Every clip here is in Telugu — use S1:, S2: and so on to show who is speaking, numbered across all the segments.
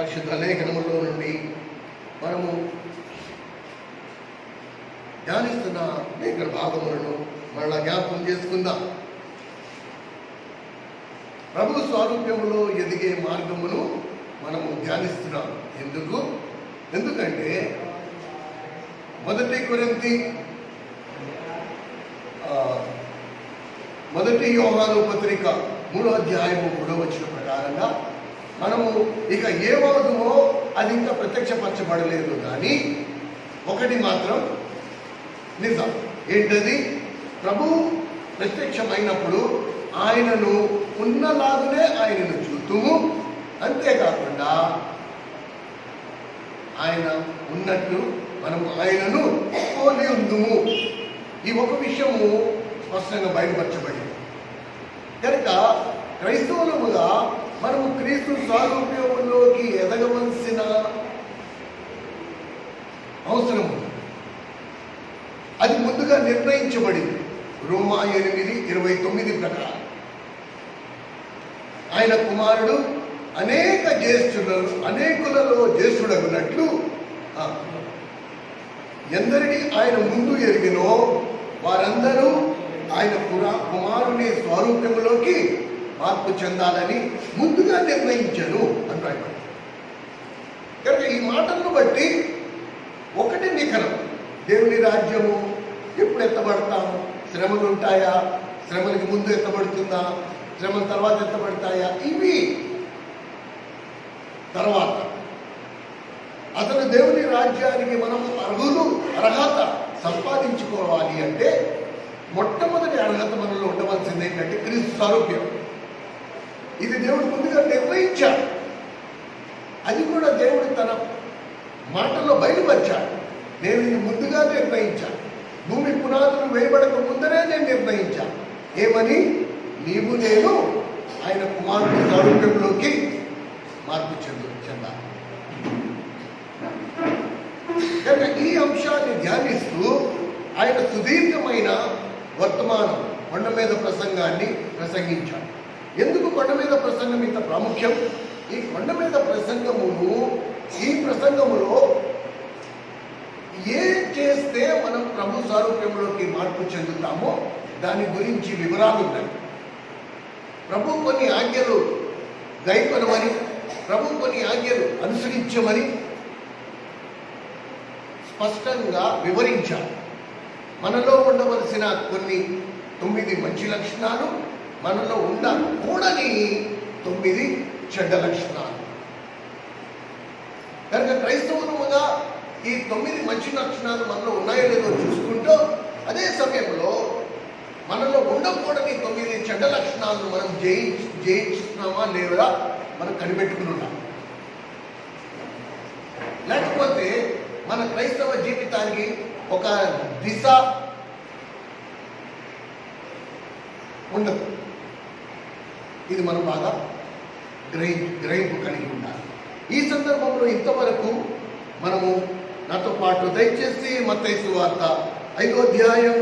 S1: పరిశుద్ధ లేఖనములో నుండి మనము ధ్యానిస్తున్న లేఖన భాగములను మరలా జ్ఞాపకం చేసుకుందాం. ప్రభు స్వారూప్యములో ఎదిగే మార్గమును మనము ధ్యానిస్తున్నాం. ఎందుకంటే 1 కొరింథీ 1 యోహాను పత్రిక 3వ అధ్యాయము 3వ వచనం ప్రకారంగా మనము ఇక ఏమవుతుందో అది ఇంకా ప్రత్యక్షపరచబడలేదు, కానీ ఒకటి మాత్రం నిజం. ఏంటది? ప్రభు ప్రత్యక్షమైనప్పుడు ఆయనను ఉన్నలాగానే ఆయనను చూతుము, అంతేకాకుండా ఆయన ఉన్నట్టు మనము ఆయనను పోలి ఉందుము. ఈ ఒక విషయము స్పష్టంగా బయలుపరచబడింది. కనుక క్రైస్తవులముగా మనము క్రీస్తు స్వారూప్యములోకి ఎదగవలసిన అవసరం ఉంది. అది ముందుగా నిర్ణయించబడింది. రోమా 8:29 ప్రకారం ఆయన కుమారుడు అనేకులలో జ్యేష్ఠుడగునట్లు ఎందరిని ఆయన ముందు ఎరిగినో వారందరూ ఆయన కుమారుని స్వరూపంలోకి మార్పు చెందాలని ముందుగా నిర్ణయించను అంటాడు. కనుక ఈ మాటలను బట్టి ఒకటి నిఖరం, దేవుని రాజ్యము ఎప్పుడు ఎత్తబడతాము? శ్రమలు ఉంటాయా? శ్రమలకి ముందు ఎత్తబడుతుందా? శ్రమల తర్వాత ఎత్తబడతాయా? ఇవి తర్వాత. అసలు దేవుని రాజ్యానికి మనం అర్హత సంపాదించుకోవాలి అంటే మొట్టమొదటి అర్హత మనలో ఉండవలసింది ఏంటంటే క్రీస్తు స్వరూప్యం. ఇది దేవుడు ముందుగా నిర్ణయించాడు. అది కూడా దేవుడు తన మాటల్లో బయలుపరిచాడు. నేను ఇది ముందుగా నిర్ణయించాను. భూమి పునాదులు వేయబడక ముందరే నేను నిర్ణయించాను. ఏమని? నీవు నేను ఆయన కుమారుని స్వరూపంలోకి మార్పు చెందాలి. కనుక ఈ అంశాన్ని ధ్యానిస్తూ ఆయన సుదీర్ఘమైన వర్తమానం కొండ మీద ప్రసంగాన్ని ప్రసంగించాడు. ఎందుకు కొండ మీద ప్రసంగం ఇంత ప్రాముఖ్యం? ఈ కొండ మీద ఈ ప్రసంగములో ఏం చేస్తే మనం ప్రభు స్వరూపంలోకి మార్పు చెందుతామో దాని గురించి వివరాలు ఉన్నాయి. ప్రభు కొన్ని ఆజ్ఞలు గైకొనమని, ప్రభు కొన్ని ఆజ్ఞలు అనుసరించమని స్పష్టంగా వివరించారు. మనలో ఉండవలసిన కొన్ని 9 మంచి లక్షణాలు, మనలో ఉండకూడని 9 చెడ్డ లక్షణాలు. కనుక క్రైస్తవులుగా ఈ 9 మంచి లక్షణాలు మనలో ఉన్నాయో లేదో చూసుకుంటూ, అదే సమయంలో మనలో ఉండకూడని 9 చెడ్డ లక్షణాలను మనం జయించుతున్నామా లేదా మనం కనిపెట్టుకుని ఉన్నాం. లేకపోతే మన క్రైస్తవ జీవితానికి ఒక దిశ ఉండదు. ఇది మనం బాగా గ్రహింపు కలిగి ఉండాలి. ఈ సందర్భంలో ఇంతవరకు మనము నాతో పాటు దయచేసి మత్తయి సువార్త 5వ అధ్యాయం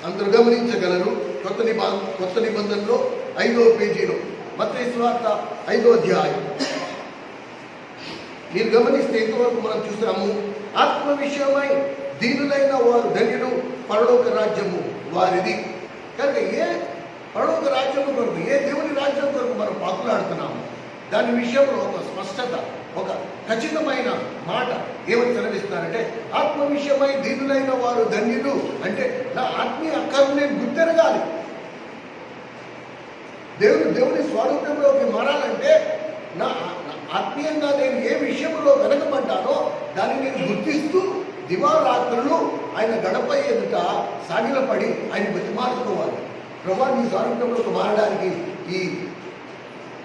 S1: అందరూ గమనించగలరు. కొత్త నిబంధనలో 5వ పేజీలో మత్తయి సువార్త 5వ అధ్యాయం మీరు గమనిస్తే ఇంతవరకు మనం చూసాము, ఆత్మ విషయమై దీనులైన వారు ధన్యులు, పరలోక రాజ్యము వారిది. కనుక ఏ పరలోక రాజ్యము కొరకు, ఏ దేవుని రాజ్యం కొరకు మనం పాకులాడుతున్నాము దాని విషయంలో ఒక స్పష్టత, ఒక ఖచ్చితమైన మాట ఏమని సెలవిస్తారంటే, ఆత్మ విషయమై దీనులైన వారు ధన్యులు అంటే నా ఆత్మీయ అక్కర్లు నేను గుర్తెరగాలి. దేవుని స్వరూపంలోకి మారాలంటే నా ఆత్మీయంగా నేను ఏ విషయంలో వెనకబడ్డానో దాన్ని నేను గుర్తిస్తూ దివారాత్రులు ఆయన గడప ఎదుట సాగిలపడి ఆయన బతిమాలుకోవాలి. ప్రభా, నీ స్వరూపంలోకి మారడానికి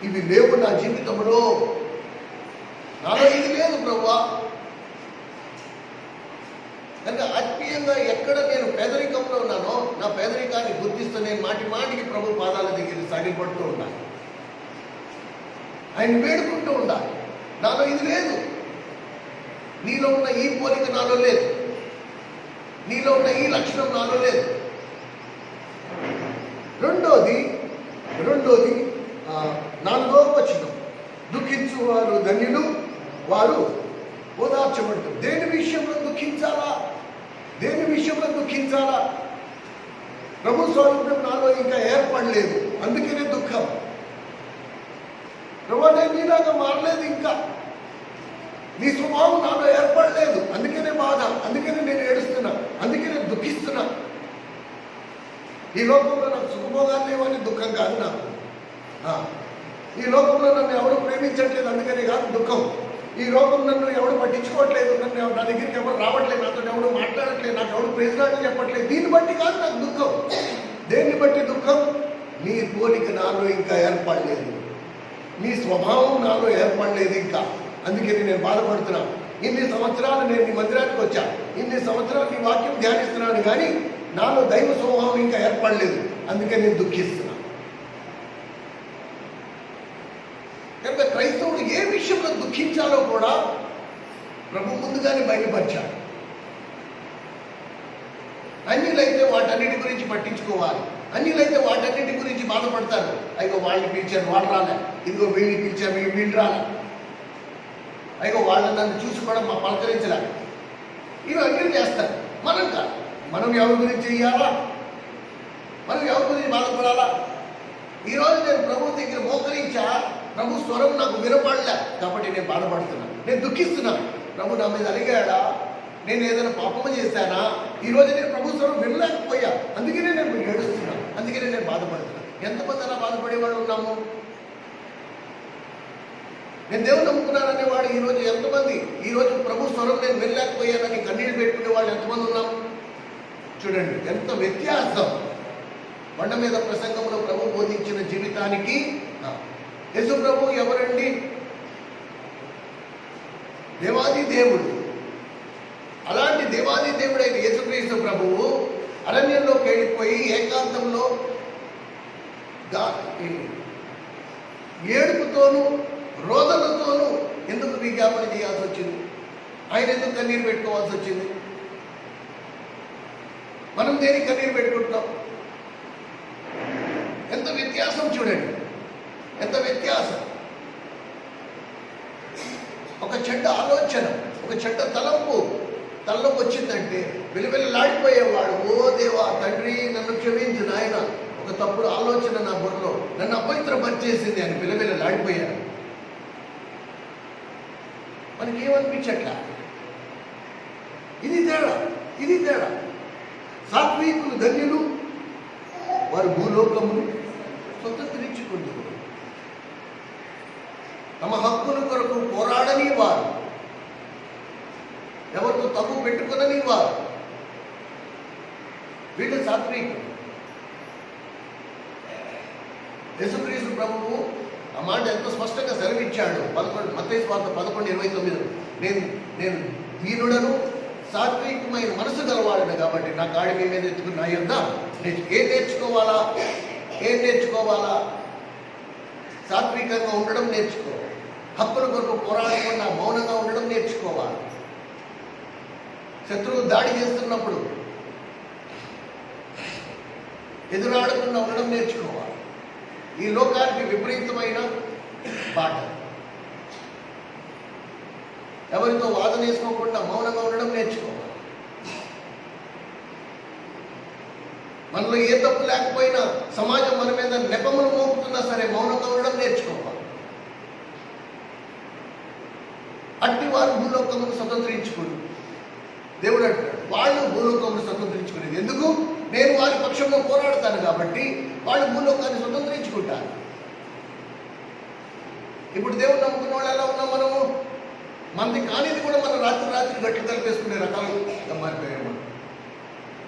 S1: ఇవి లేవు నా జీవితంలో, నాలో ఇది లేదు ప్రభా. కనుక ఆత్మీయంగా ఎక్కడ నేను పేదరికంలో ఉన్నానో నా పేదరికాన్ని గుర్తిస్తూ నేను మాటికి ప్రభు పాదాల దగ్గర సాగిపడుతూ ఉండాలి. ఆయన వేడుకుంటూ ఉండాలి. నాలో ఇది లేదు, నీలో ఉన్న ఈ పోలిక నాలో లేదు, నీలో ఉన్న ఈ లక్షణం నాలో లేదు. రెండోది 4వ వచనం, దుఃఖించు వారు ధన్యులు, వారు ఓదార్చబడతారు. దేని విషయంలో దుఃఖించాలా? దేని విషయంలో దుఃఖించాలా? ప్రభు స్వరూపం నాలో ఇంకా ఏర్పడలేదు, అందుకనే దుఃఖం. ప్రభు నేను నీలాగా మారలేదు, ఇంకా నీ స్వభావం నాలో ఏర్పడలేదు, అందుకనే బాధ, అందుకనే నేను ఏడుస్తున్నా, అందుకనే దుఃఖిస్తున్నా. ఈ లోకంలో నాకు సుఖభోగాలు లేవని దుఃఖం కాదు నాకు. ఈ లోకంలో నన్ను ఎవరు ప్రేమించట్లేదు అందుకనే కాదు దుఃఖం. ఈ లోకం నన్ను ఎవడు పట్టించుకోవట్లేదు, నన్ను నా దగ్గరికి ఎవరు రావట్లేదు, నాతో ఎవడు మాట్లాడట్లేదు, నాకు ఎవడు ప్రేజనాలు చెప్పట్లేదు, దీన్ని బట్టి కాదు నాకు దుఃఖం. దేన్ని బట్టి దుఃఖం? నీ పోలిక నాలో ఇంకా ఏర్పడలేదు, నీ స్వభావం నాలో ఏర్పడలేదు ఇంకా, అందుకని నేను బాధపడుతున్నా. ఇన్ని సంవత్సరాలు నేను నీ మందిరానికి వచ్చా, ఇన్ని సంవత్సరాలు నీ వాక్యం ధ్యానిస్తున్నాను, కానీ నాలో దైవ స్వభావం ఇంకా ఏర్పడలేదు, అందుకని నేను దుఃఖిస్తున్నా. కనుక క్రైస్తవుడు ఏ విషయంలో దుఃఖించాలో కూడా ప్రభు ముందుగానే బయలుపరిచాడు. అన్యులైతే వాటన్నిటి గురించి పట్టించుకోవాలి, అన్యులైతే వాటన్నిటి గురించి బాధపడతారు. అయ్యో వాళ్ళని పిలిచారు వాళ్ళు రాలే, ఇదిగో వీళ్ళని పిలిచారు వీళ్ళు రాలే, అయ్యో వాళ్ళని నన్ను చూసి కూడా మా పలకరించలే, ఇవన్నీ చేస్తారు. మనం కాదు, మనం ఎవరి గురించి చెయ్యాలా, మనం ఎవరి గురించి బాధపడాలా? ఈరోజు నేను ప్రభు దగ్గర మోకరించా, ప్రభు స్వరం నాకు వినపడలే కాబట్టి నేను బాధపడుతున్నా, నేను దుఃఖిస్తున్నాను. ప్రభు నా మీద అలిగాడా, నేను ఏదైనా పాపము చేశానా, ఈరోజు నేను ప్రభు స్వరం వినలేకపోయా, అందుకనే నేను ఏడుస్తున్నా, అందుకనే నేను బాధపడుతున్నా. ఎంతమంది అలా బాధపడేవాళ్ళు ఉన్నాము? నేను దేవుడు నమ్ముకున్నాననే వాడు ఈరోజు ఎంతమంది, ఈరోజు ప్రభు స్వరం నేను వినలేకపోయానని కన్నీళ్ళు పెట్టుకునే వాళ్ళు ఎంతమంది ఉన్నాము? చూడండి ఎంత వ్యత్యాసం. బండ మీద ప్రసంగంలో ప్రభు బోధించిన జీవితానికి యేసు ప్రభు ఎవరండి? దేవాది దేవుడు. అలాంటి దేవాది దేవుడైన యేసుక్రీస్తు ప్రభువు అరణ్యంలోకి వెళ్ళిపోయి ఏకాంతంలో ఏడుపుతోనూ రోదనతోనూ ఎందుకు విజ్ఞాపన చేయాల్సి వచ్చింది? ఆయన ఎందుకు కన్నీరు పెట్టుకోవాల్సి వచ్చింది? మనం దేనికి కన్నీరు పెట్టుకుంటున్నాం? ఎంత వ్యత్యాసం చూడండి, ఎంత వ్యత్యాసం. ఒక చెడ్డ ఆలోచన, ఒక చెడ్డ తలంపు తలలోకి వచ్చిందంటే వెలువెల్లాడిపోయేవాడు, ఓ దేవా తండ్రి నన్ను క్షమించు నాయన, ఒక తప్పుడు ఆలోచన నా బుర్రలో నన్ను అపవిత్రపరిచేసింది అని వెలువెల్లాడిపోయాడు. మనకి ఏమనిపించట్లా? ఇది తేడా, ఇది తేడా. సాత్వికులు ధన్యులు, వారు భూలోకమును స్వతంత్రించుకుంటారు. తమ హక్కుల కొరకు పోరాడని వారు, ఎవరితో తప్పు పెట్టుకునని వారు, వీళ్ళు సాత్వికులు. యేసుక్రీస్తు ప్రభువు ఆ మాట ఎంత స్పష్టంగా సెలవిచ్చాడు. మత్తయి సువార్త 11:29, నేను దీనుడను సాత్వికమైన మనసు గలవాడను కాబట్టి నా కాడి మీ మీద ఎత్తుకుని నా యొద్ద ఏం నేర్చుకోవాలా? సాత్వికంగా ఉండడం నేర్చుకోవాలి, హక్కుల కొరకు పోరాడకుండా మౌనంగా ఉండడం నేర్చుకోవాలి, శత్రువు దాడి చేస్తున్నప్పుడు ఎదురాడకుండా ఉండడం నేర్చుకోవాలి. ఈ లోకానికి విపరీతమైన బాట, ఎవరితో వాదన వేసుకోకుండా మౌనంగా ఉండడం నేర్చుకోవాలి. మనలో ఏ తప్పు లేకపోయినా సమాజం మన మీద నెపములు మోపుతున్నా సరే మౌనంగా ఉండడం నేర్చుకోవాలి. అట్టి వారు భూలోకమును స్వతంత్రించుకుని దేవుడు అంటాడు, వాళ్ళు భూలోకమును స్వతంత్రించుకునేది ఎందుకు? నేను వారి పక్షంలో పోరాడతాను కాబట్టి వాళ్ళు భూలోకాన్ని స్వతంత్రించుకుంటారు. ఇప్పుడు దేవుడు నమ్ముకున్న వాళ్ళు ఎలా ఉన్నాం మనము? మనది కానిది కూడా మనం రాత్రి గట్లు కలిపేసుకునే రకాలుగా మారిపోయాము.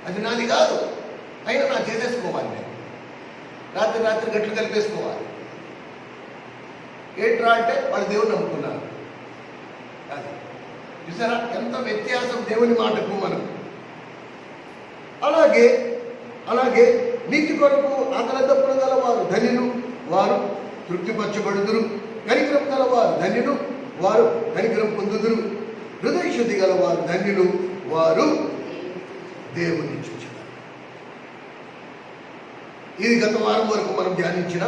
S1: అది నాది కాదు, అయినా నా చేసేసుకోవాలి, నేను రాత్రి గట్లు కలిపేసుకోవాలి. ఏంట్రా అంటే వాళ్ళు దేవుని నమ్ముకున్నారు. అది చూసారా ఎంత వ్యత్యాసం దేవుని మాటకు మనం. అలాగే నీతి కొరకు ఆకలిదప్పులు గల వారు ధన్యులు, వారు తృప్తిపరచబడుదురు. కనికరం గల వారు ధన్యులు, వారు కనికరం పొందుదురు. హృదయ శుద్ధి గల వారు ధన్యులు, వారు దేవుని చూచెదరు. ఇది గత వారం వరకు మనం ధ్యానించిన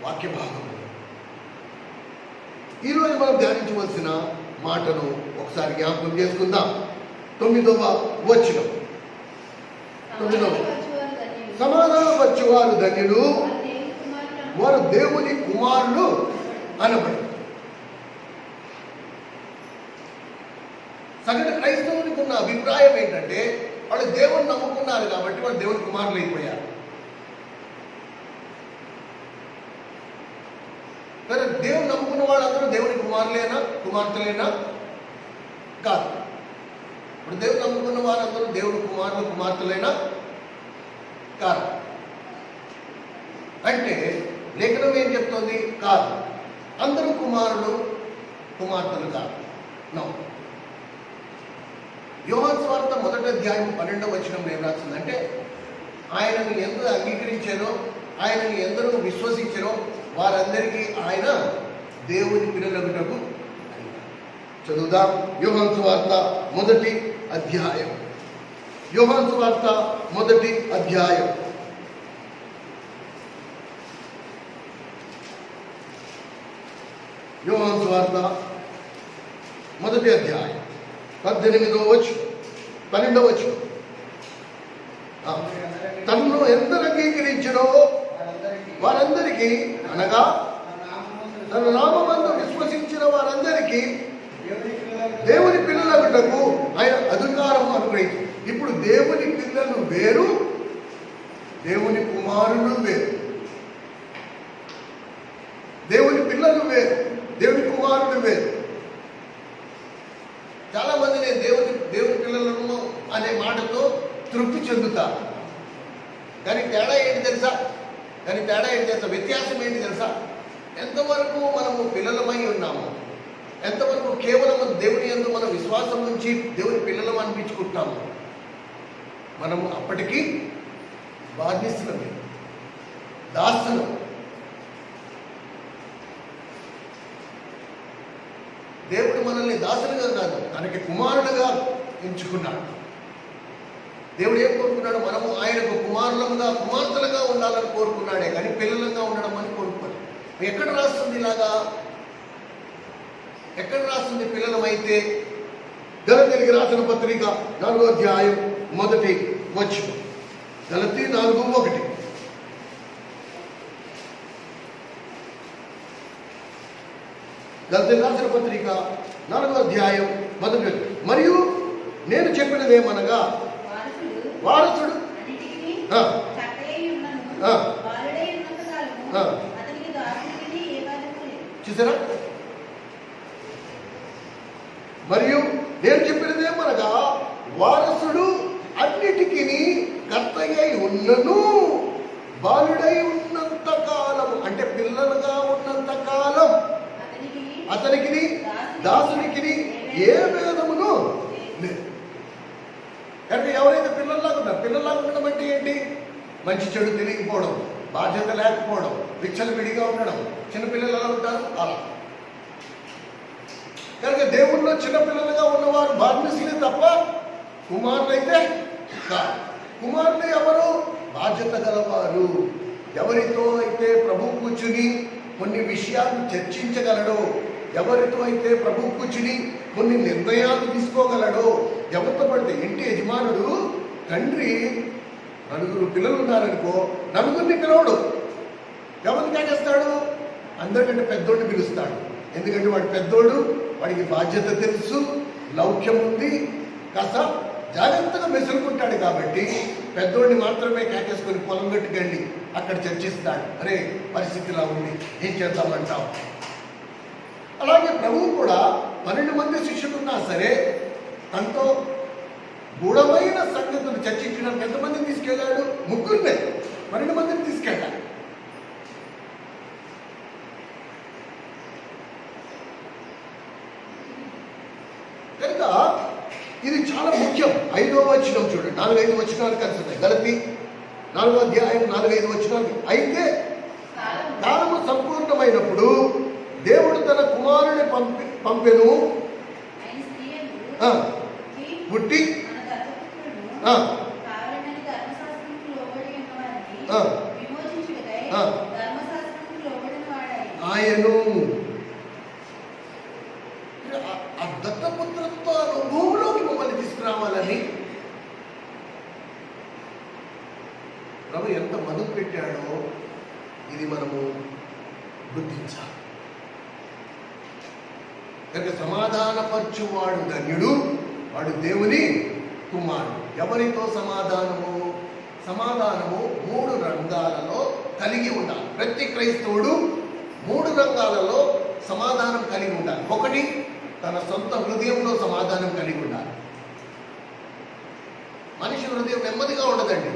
S1: వాక్య భాగం. ఈరోజు మనం ధ్యానించవలసిన మాటను ఒకసారి జ్ఞాపకం చేసుకుందాం. 9వ వచనం. సమాధానం వచ్చేవారు ధన్యులు, వారు దేవుని కుమారులు అనబడి. సగటు క్రైస్తవునికి ఉన్న అభిప్రాయం ఏంటంటే వాళ్ళు దేవుని నమ్ముకున్నారు కాబట్టి వాళ్ళు దేవుని కుమారులు అయిపోయారు. కానీ దేవుని నమ్ముకున్న వాళ్ళందరూ దేవుని కుమారులేనా కుమార్తెలేనా? కాదు. ఇప్పుడు దేవుని నమ్ముకున్న వారందరూ దేవుని కుమారులు కుమార్తెలేనా? కాదు. అంటే లేఖనం ఏం చెప్తుంది? కాదు, అందరూ కుమారులు కుమార్తెలు కాదు. నో. యోహాను సువార్త 1వ అధ్యాయం 12వ వచనం ఏం రాసిందంటే, ఆయనను ఎందరూ అంగీకరించారో, ఆయనను ఎందరూ విశ్వసించారో వారందరికీ ఆయన దేవుని పిల్లలగుటకు. చదువుదాం. యోహాను సువార్త 1వ అధ్యాయం. యోహాను సువార్త 1వ అధ్యాయం. యోహాను సువార్త 1వ అధ్యాయం 18వ వచనం 12వ వచనం. తనను ఎందరు అంగీకరించడో వారందరికీ, అనగా తన నామమందు విశ్వసించిన వారందరికీ దేవుని పిల్లలగుటకు ఆయన అధికారం అనుగ్రహించి. ఇప్పుడు దేవుని పిల్లలు వేరు, దేవుని కుమారులు వేరు. దేవుని పిల్లలు వేరు, దేవుని కుమారులు వేరు. చాలా మంది నేను దేవుని పిల్లలను అనే మాటతో తృప్తి చెందుతారు. కానీ తేడా ఏంటి తెలుసా? వ్యత్యాసం ఏంటి తెలుసా? ఎంతవరకు మనము పిల్లలమై ఉన్నాము, ఎంతవరకు కేవలం దేవుని యందు మన విశ్వాసం నుంచి దేవుని పిల్లలం అనిపించుకుంటున్నాము, మనము అప్పటికీ బాధ్యతలమే, దాసులం. దేవుడు మనల్ని దాసులుగా కాదు, తనకి కుమారులుగా ఎంచుకున్నాడు. దేవుడు ఏం కోరుకున్నాడు? మనము ఆయనకు కుమారులుగా కుమార్తెలుగా ఉండాలని కోరుకున్నాడే కానీ పిల్లలుగా ఉండడం అని కోరుకోలేదు. ఎక్కడ రాస్తుంది ఇలాగా? ఎక్కడ రాస్తుంది పిల్లలమైతే? గలతీయులకు రాసిన పత్రిక 4వ అధ్యాయం 1వ వచనం. గలతీ 4:1. గలతీయులకు రాసిన పత్రిక 4వ అధ్యాయం 1వ వచనం. మరియు నేను చెప్పినదేమనగా, వారసుడు చూసారా? మరియు నేను చెప్పినదేమనగా, వారసుడు అన్నిటికీ కర్తయ్య ఉన్నను, బాలుడై ఉన్నంత కాలం, అంటే పిల్లలుగా ఉన్నంత కాలం అతనికి దాసునికి ఏ భేదమును లేదు. కనుక ఎవరైతే పిల్లల్లాగా ఉన్నారు, పిల్లల్లాగా ఉండడం అంటే ఏంటి? మంచి చెడు తెలియకపోవడం, బాధ్యత లేకపోవడం, విచ్చలవిడిగా ఉండడం. చిన్నపిల్లలు ఎలా ఉంటారు అలా. కనుక దేవుల్లో చిన్నపిల్లలుగా ఉన్నవారు బాధ్యతలే తప్ప కుమారులు అయితే కాదు. కుమారులు ఎవరు? బాధ్యత గలవారు. ఎవరితో అయితే ప్రభు కూర్చుని కొన్ని విషయాలు చర్చించగలడో, ఎవరితో అయితే ప్రభు కూర్చుని కొన్ని నిర్ణయాలు తీసుకోగలడో, ఎవరితో పడితే. ఇంటి యజమానుడు తండ్రి 9 పిల్లలు ఉన్నారనుకో, 9 పిలవడు. ఎవరిని కేకేస్తాడు? అందరికంటే పెద్దోడిని పిలుస్తాడు. ఎందుకంటే వాడు పెద్దోడు, వాడికి బాధ్యత తెలుసు, లౌక్యం ఉంది, కాస్త జాగ్రత్తగా మెసులుకుంటాడు. కాబట్టి పెద్దోడిని మాత్రమే కేకేసుకొని పొలం గట్టుకెళ్ళి అక్కడ చర్చిస్తాడు. అరే పరిస్థితిలా ఉంది, ఏం చేద్దామంటావు? అలాగే ప్రభువు కూడా 12 మంది శిష్యులున్నా సరే తనతో గూఢమైన సంగతులు చర్చించడానికి ఎంతమందిని తీసుకెళ్ళాడు? 3 12 మందిని తీసుకెళ్ళాడు. కనుక ఇది చాలా ముఖ్యం. 5వ వచనం చూడండి, 4-5 వచనాలు కలిసి ఉన్నాయి. గలతీ 4వ అధ్యాయం 4-5 వచనాలు. అయితే కాలము సంపూర్ణమైనప్పుడు దేవుడు తన కుమారుని పంపెను, పుట్టి ఆయను. ఆ దత్తపుత్రత్వ అనుభవంలోకి మమ్మల్ని తీసుకురావాలని ప్రభు ఎంత మదుపు పెట్టాడో ఇది మనము గుర్తించాలి. కనుక సమాధానపరచువాడు ధన్యుడు, వాడు దేవుని కుమారుడు. ఎవరితో సమాధానము? సమాధానము 3 రంగాలలో కలిగి ఉండాలి. ప్రతి క్రైస్తవుడు 3 రంగాలలో సమాధానం కలిగి ఉండాలి. ఒకటి, తన సొంత హృదయంలో సమాధానం కలిగి ఉండాలి. మనిషి హృదయం నెమ్మదిగా ఉండదండి.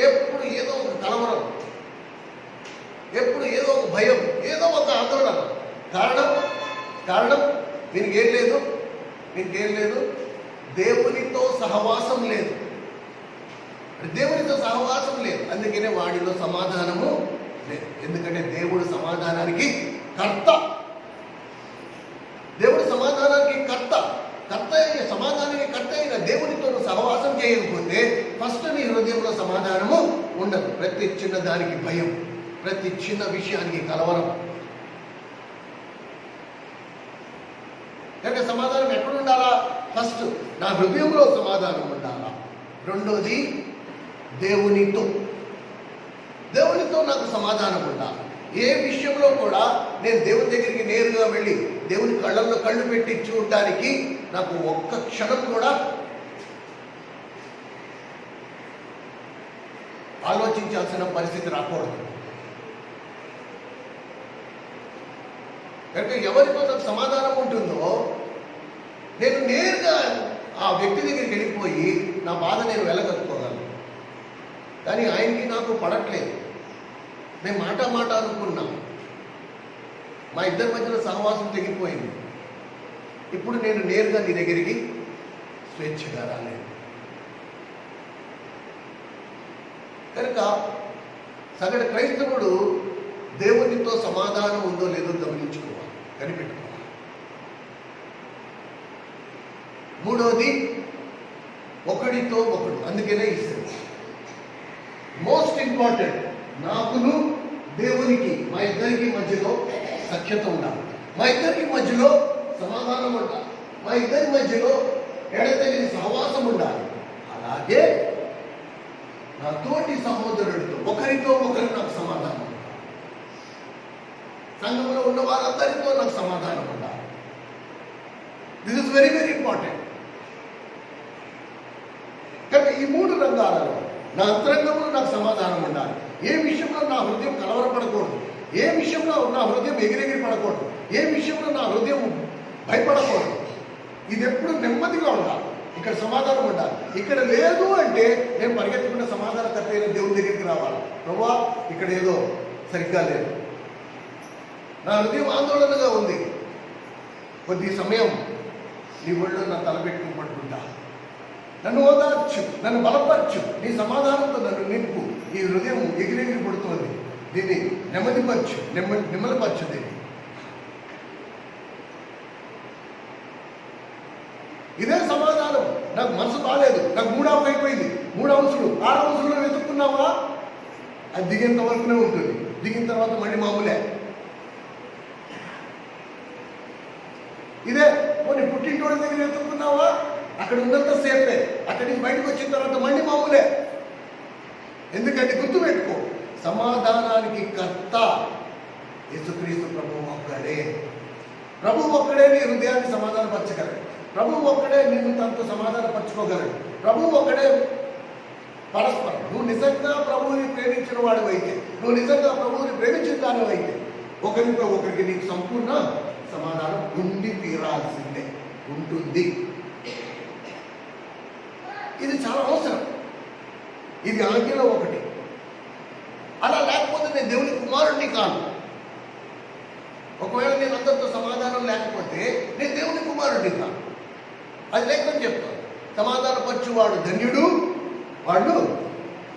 S1: ఎప్పుడు ఏదో ఒక కలవరం, ఎప్పుడు ఏదో ఒక భయం, ఏదో ఒక ఆందోళన. కారణం దీనికేం లేదు, దేవునితో సహవాసం లేదు. అందుకనే వాడిలో సమాధానము లేదు. ఎందుకంటే దేవుడు సమాధానానికి కర్త. సమాధానానికి కర్త అయిన దేవునితో సహవాసం చేయకపోతే ఫస్ట్ నీ హృదయంలో సమాధానము ఉండదు. ప్రతి చిన్న దానికి భయం, ప్రతి చిన్న విషయానికి కలవరం. కనుక సమాధానం ఎక్కడ ఉండాలా? ఫస్ట్ నా హృదయంలో సమాధానం ఉండాలా. రెండోది, దేవునితో నాకు సమాధానం ఉండాలి. ఏ విషయంలో కూడా నేను దేవుని దగ్గరికి నేరుగా వెళ్ళి దేవుని కళ్ళల్లో కళ్ళు పెట్టి చూడడానికి నాకు ఒక్క క్షణం కూడా ఆలోచించాల్సిన పరిస్థితి రాకూడదు. కనుక ఎవరితో నాకు సమాధానం ఉంటుందో నేను నేరుగా ఆ వ్యక్తి దగ్గరికి వెళ్ళిపోయి నా బాధ నేను వెళ్ళగలుగుకోగలను. కానీ ఆయనకి నాకు పడట్లేదు. నేను మాట అనుకున్నా, మా ఇద్దరి మధ్యలో సహవాసం తెగిపోయింది. ఇప్పుడు నేను నేరుగా నీ దగ్గరికి స్వేచ్ఛగా రాలేదు. కనుక సగటు క్రైస్తవుడు దేవునితో సమాధానం ఉందో లేదో గమనించుకోవాలి, కనిపెట్టుకోవాలి. మూడవది, ఒకడితో ఒకడు. అందుకనే ఇస్తారు మోస్ట్ ఇంపార్టెంట్. నాకును దేవునికి, మా ఇద్దరికి మధ్యలో సఖ్యత ఉండాలి. మా ఇద్దరికి మధ్యలో సమాధానం ఉండాలి. మా ఇద్దరి మధ్యలో ఎడతెగని సహవాసం ఉండాలి. అలాగే నా తోటి సహోదరుడితో ఒకరితో ఒకరు నాకు సమాధానం ఉండాలి. సంఘంలో ఉన్న వారందరితో నాకు సమాధానం ఉండాలి. This is very very important. కనుక ఈ 3 రంగాలలో నా అంతరంగంలో నాకు సమాధానం ఉండాలి. ఏ విషయంలో నా హృదయం కలవరపడకూడదు, ఏ విషయంలో నా హృదయం ఎగిరెగిరి పడకూడదు, ఏ విషయంలో నా హృదయం భయపడకూడదు. ఇది ఎప్పుడు నెమ్మదిగా ఉండాలి. ఇక్కడ సమాధానం ఉండాలి. ఇక్కడ లేదు అంటే నేను పరిగెత్తుకున్న సమాధానకర్త అయిన దేవుని దగ్గరికి రావాలి. ప్రభువా, ఇక్కడ ఏదో సరిగ్గా లేదు, నా హృదయం ఆందోళనగా ఉంది, కొద్ది సమయం నీ ఒళ్ళో నా తలపెట్టుకుని పడుకుంటా, నన్ను ఓదార్చు, నన్ను బలపరచు, నీ సమాధానంతో నన్ను నింపు. ఈ హృదయం ఎగిరెగిరి పడుతుంది, దీన్ని నిమ్మలపరచు. దీన్ని ఇదే సమాధానం. నాకు మనసు బాగాలేదు, నాకు 3 అవసరం అయిపోయింది, 3 అంశాలు 6 అంశాలు వెతుక్కున్నావా, అది దిగేంత వరకునే ఉంటుంది. దిగిన తర్వాత మళ్ళీ మామూలే. ఇదే కొన్ని పుట్టింటోడి దగ్గర వెతుక్కున్నావా, అక్కడ ఉన్నంత సేపే, అక్కడి నుంచి బయటకు వచ్చిన తర్వాత మళ్ళీ మామూలే. ఎందుకంటే గుర్తుపెట్టుకో, సమాధానానికి కర్త యేసుక్రీస్తు ప్రభువు ఒక్కడే. ప్రభువు ఒక్కడే నీ హృదయాన్ని సమాధానపరచగలడు. ప్రభువు ఒక్కడే నిన్ను తనతో సమాధానపరచుకోగలడు. ప్రభువు ఒక్కడే పరస్పరం. నువ్వు నిజంగా ప్రభువుని ప్రేమించిన వాడు అయితే, నువ్వు నిజంగా ప్రభువుని ప్రేమించిన దాని అయితే ఒకరితో ఒకరికి నీకు సంపూర్ణ సమాధానం ఉండి తీరాల్సిందే ఉంటుంది. ఇది చాలా అవసరం. ఇది ఆజ్ఞలో ఒకటి. అలా లేకపోతే నేను దేవుని కుమారుడిని కాను. ఒకవేళ నేను అందరితో సమాధానం లేకపోతే నేను దేవుని కుమారుడిని కాను. అది లేకపోతే చెప్తాను. సమాధానపరచువాడు ధన్యుడు, వాళ్ళు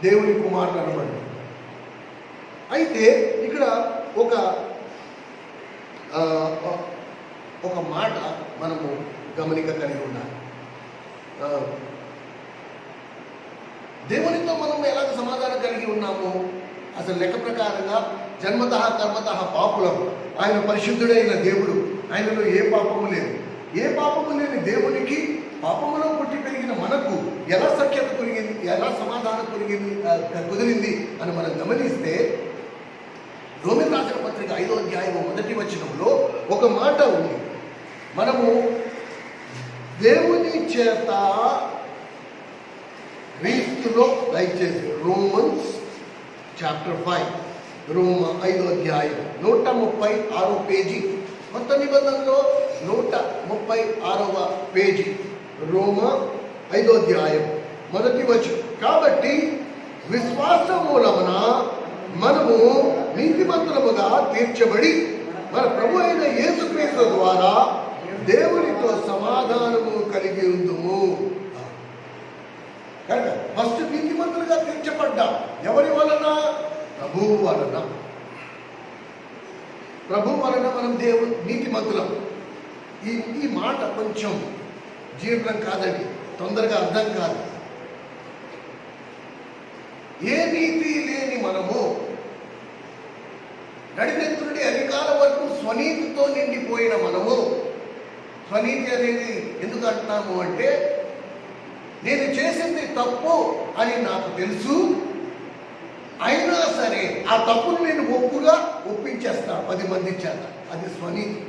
S1: దేవుని కుమారుడు అనబడు. అయితే ఇక్కడ ఒక మాట మనము గమనిక కలిగి ఉండాలి. దేవునితో మనం ఎలాగ సమాధానం కలిగి ఉన్నాము? అసలు లెక్క ప్రకారంగా జన్మతః కర్మతః పాపులం. ఆయన పరిశుద్ధుడైన దేవుడు, ఆయనలో ఏ పాపము లేదు. ఏ పాపము లేని దేవునికి పాపములో పుట్టి పెరిగిన మనకు ఎలా సఖ్యత కుదిరింది, ఎలా సమాధానం కుదిరింది అని మనం గమనిస్తే, రోమన్ రాసిన పత్రిక 5వ అధ్యాయం 1వ వచనంలో ఒక మాట ఉంది. మనము దేవుని చేత క్రీస్తులో, దయచేసి రోమన్స్ చాప్టర్ 5, రోమ 5వ అధ్యాయం 136వ పేజీ, కొత్త నిబంధనలో 136వ పేజీ, రోమ 5వ అధ్యాయం 1వ వచనం. కాబట్టి విశ్వాసం మూలమున మనము నీతిమంతులముగా తీర్చబడి మన ప్రభు అయిన యేసుక్రీస్తు ద్వారా దేవునితో సమాధానము కలిగి ఉందుము. కనుక ఫస్ట్ నీతిమంతులుగా తీర్చబడ్డాం. ఎవరి వలన? ప్రభువు వలన. ప్రభు వలన మనం దేవుడు నీతిమంతులం. ఈ మాట కొంచెం జీర్ణం కాదండి, తొందరగా అర్థం కాదు. ఏ నీతి లేని మనము నడినెత్తుడి అధికారం వరకు స్వనీతితో నిండిపోయిన మనము, స్వనీతి అనేది ఎందుకు అంటున్నాము అంటే, నేను చేసింది తప్పు అని నాకు తెలుసు, అయినా సరే ఆ తప్పును నేను ఒప్పించేస్తా 10 మంది చేత. అది స్వనీతి.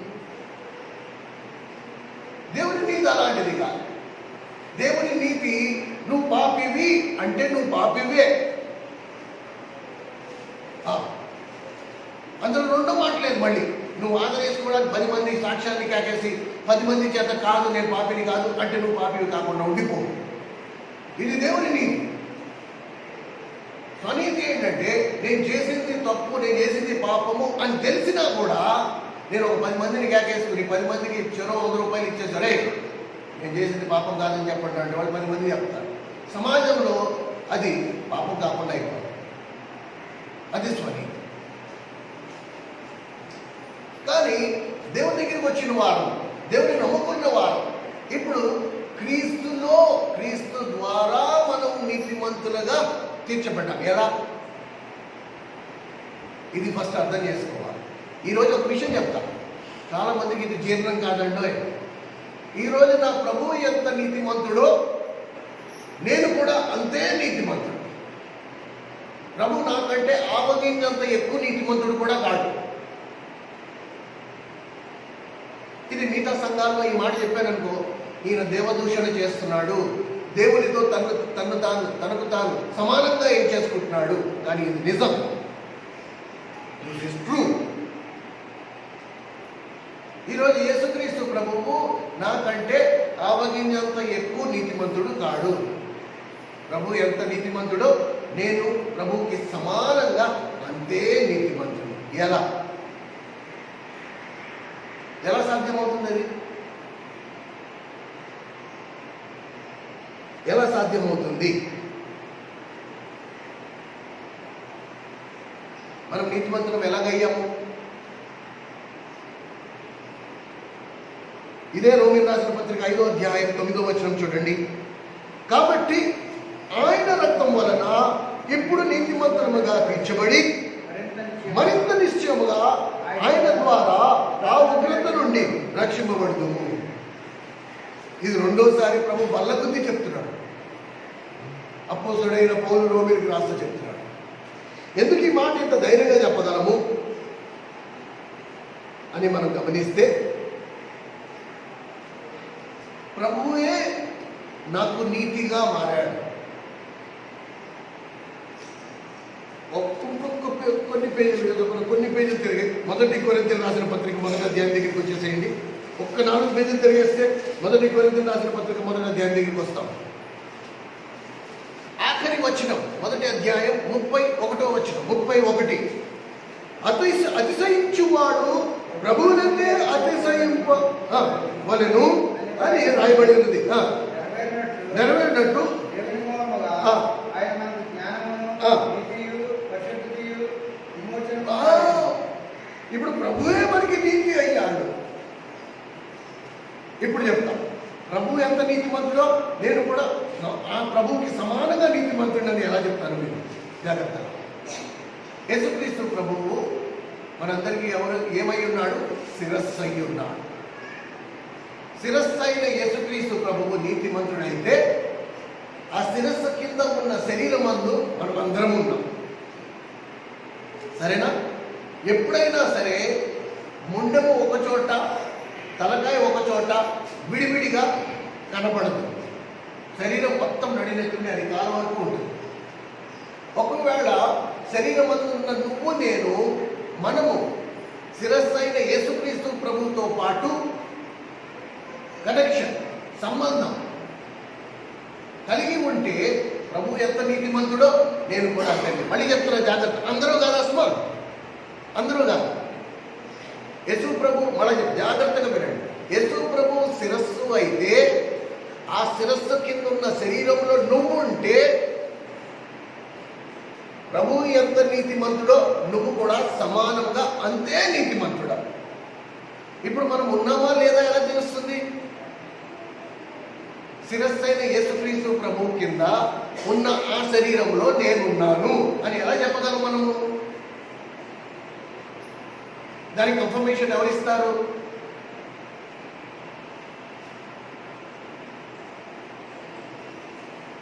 S1: దేవుని నీతి అలాంటిది కాదు. దేవుని నీతి, నువ్వు పాపివి అంటే నువ్వు పాపివే. అందులో 2 మాటలేదు. మళ్ళీ నువ్వు ఆదరేసుకోవడానికి 10 మంది సాక్ష్యాన్ని కాకేసి 10 మంది చేత కాదు నేను పాపిని కాదు అంటే నువ్వు పాపివి కాకుండా ఉండిపో. ఇది దేవుని నీతి. స్వనీతి ఏంటంటే, నేను చేసింది తప్పు, నేను చేసింది పాపము అని తెలిసినా కూడా నేను ఒక 10 మందిని కేకేసుకుని 10 మందికి చెరో 100 రూపాయలు ఇచ్చేసరే నేను చేసింది పాపం కాదని చెప్పండి అంటే వాళ్ళు 10 మంది చెప్తారు. సమాజంలో అది పాపం కాకుండా అయిపోతుంది. అది స్వనీతి. కానీ దేవుని దగ్గరికి వచ్చిన వారు, దేవుని నమ్ముకున్న వారు, ఇప్పుడు క్రీస్తు ద్వారా మనం నీతిమంతులుగా తీర్చబడ్డాం. ఎలా? ఇది ఫస్ట్ అర్థం చేసుకోవాలి. ఈరోజు ఒక విషయం చెప్తా, చాలా మందికి ఇది జీర్ణం కాదండో. ఈరోజు నా ప్రభువు ఎంత నీతిమంతుడో నేను కూడా అంతే నీతిమంతుడు. ప్రభు నాకంటే ఆవగింజంత ఎక్కువ నీతిమంతుడు కూడా కాదు. ఇది మిగతా సంఘాల్లో ఈ మాట చెప్పాననుకో, ఈయన దేవదూషణ చేస్తున్నాడు, దేవునితో తనకు తాను సమానంగా ఏం చేసుకుంటున్నాడు. కానీ ఇది నిజం. This is true. ఈరోజు యేసుక్రీస్తు ప్రభువు నాకంటే ఆవగింజంత ఎక్కువ నీతిమంతుడు కాడు. ప్రభు ఎంత నీతిమంతుడో నేను ప్రభువుకి సమానంగా అంతే నీతిమంతుడు. ఎలా సాధ్యమవుతుంది? అది ఎలా సాధ్యమవుతుంది? మనం నీతిమంతులం ఎలాగయ్యాము? ఇదే రోమన్ రాసిన పత్రిక 5వ అధ్యాయం 9వ వచనం చూడండి. కాబట్టి ఆయన రక్తం వలన ఇప్పుడు నీతిమంతులముగా తీర్చబడి మరింత నిశ్చయముగా ఆయన ద్వారా ఆ ఉగ్రత నుండి రక్షింపబడుదుము. ఇది 2వసారి ప్రభు బల్లగుద్ది చెప్తున్నాడు. అపోస్తలుడైన పౌలు రోమీయులకు రాస్తూ చెప్తున్నాడు. ఎందుకు ఈ మాట ఇంత ధైర్యంగా చెప్పగలము అని మనం గమనిస్తే, ప్రభువే నాకు నీతిగా మారాడు. కొన్ని పేజీలు తిరిగి 1 కొరింథీయులకు రాసిన పత్రిక 1వ అధ్యాయం దగ్గరికి వచ్చేసేయండి. 4 పేజీలు తిరిగేస్తే 1 కొరింథీయులకు రాసిన పత్రిక 1వ అధ్యాయం దగ్గరికి వస్తాం. ఆఖరి వచనం 1వ అధ్యాయం 31వ వచనం 31. అతిశయించువాడు ప్రభువునందే అతిశయింపవలెను అని రాయబడి ఉన్నది. నెరవేరినట్టు ఇప్పుడు ప్రభువే మనకి నీతి అయ్యాడు. ఇప్పుడు చెప్తాం, ప్రభు ఎంత నీతిమంతుడో నేను కూడా ఆ ప్రభువుకి సమానంగా నీతిమంతుడని ఎలా చెప్తాను? మీరు జాగ్రత్త. యేసుక్రీస్తు ప్రభువు మనందరికీ ఏమై ఉన్నాడు? శిరస్సు అయి ఉన్నాడు. శిరస్సు అయిన యేసుక్రీస్తు ప్రభువు నీతిమంతుడైతే ఆ శిరస్సు కింద ఉన్న శరీరమందు మనం అందరం ఉన్నాం. సరేనా? ఎప్పుడైనా సరే ముండెము ఒక చోట, తలకాయ ఒక చోట విడివిడిగా కనపడదు. శరీరం మొత్తం నడినెత్తుని అది కాలం వరకు ఉంటుంది. ఒకవేళ శరీరం ఉన్న నువ్వు నేను మనము శిరస్సు అయిన యేసుక్రీస్తు ప్రభువుతో పాటు కనెక్షన్, సంబంధం కలిగి ఉంటే ప్రభు ఎంత నీతిమంతుడో నేను కూడా అంతే. మళ్ళీ చెప్తున్నా జాగ్రత్త. అందరూ కాదు, అస్మాన్ అందరూ కాదు. యేసు ప్రభు మళ్ళీ జాగ్రత్తగా వినండి. యేసు ప్రభు శిరస్సు అయితే ఆ శిరస్సు కింద ఉన్న శరీరంలో నువ్వు ఉంటే ప్రభు ఎంత నీతిమంతుడో నువ్వు కూడా సమానంగా అంతే నీతిమంతుడా. ఇప్పుడు మనం ఉన్నామా లేదా ఎలా తెలుస్తుంది? శిరస్సు అయిన యేసుక్రీస్తు ప్రభు కింద ఉన్న ఆ శరీరంలో నేనున్నాను అని ఎలా చెప్పగలం మనము? దానికి కన్ఫర్మేషన్ ఎవరిస్తారు?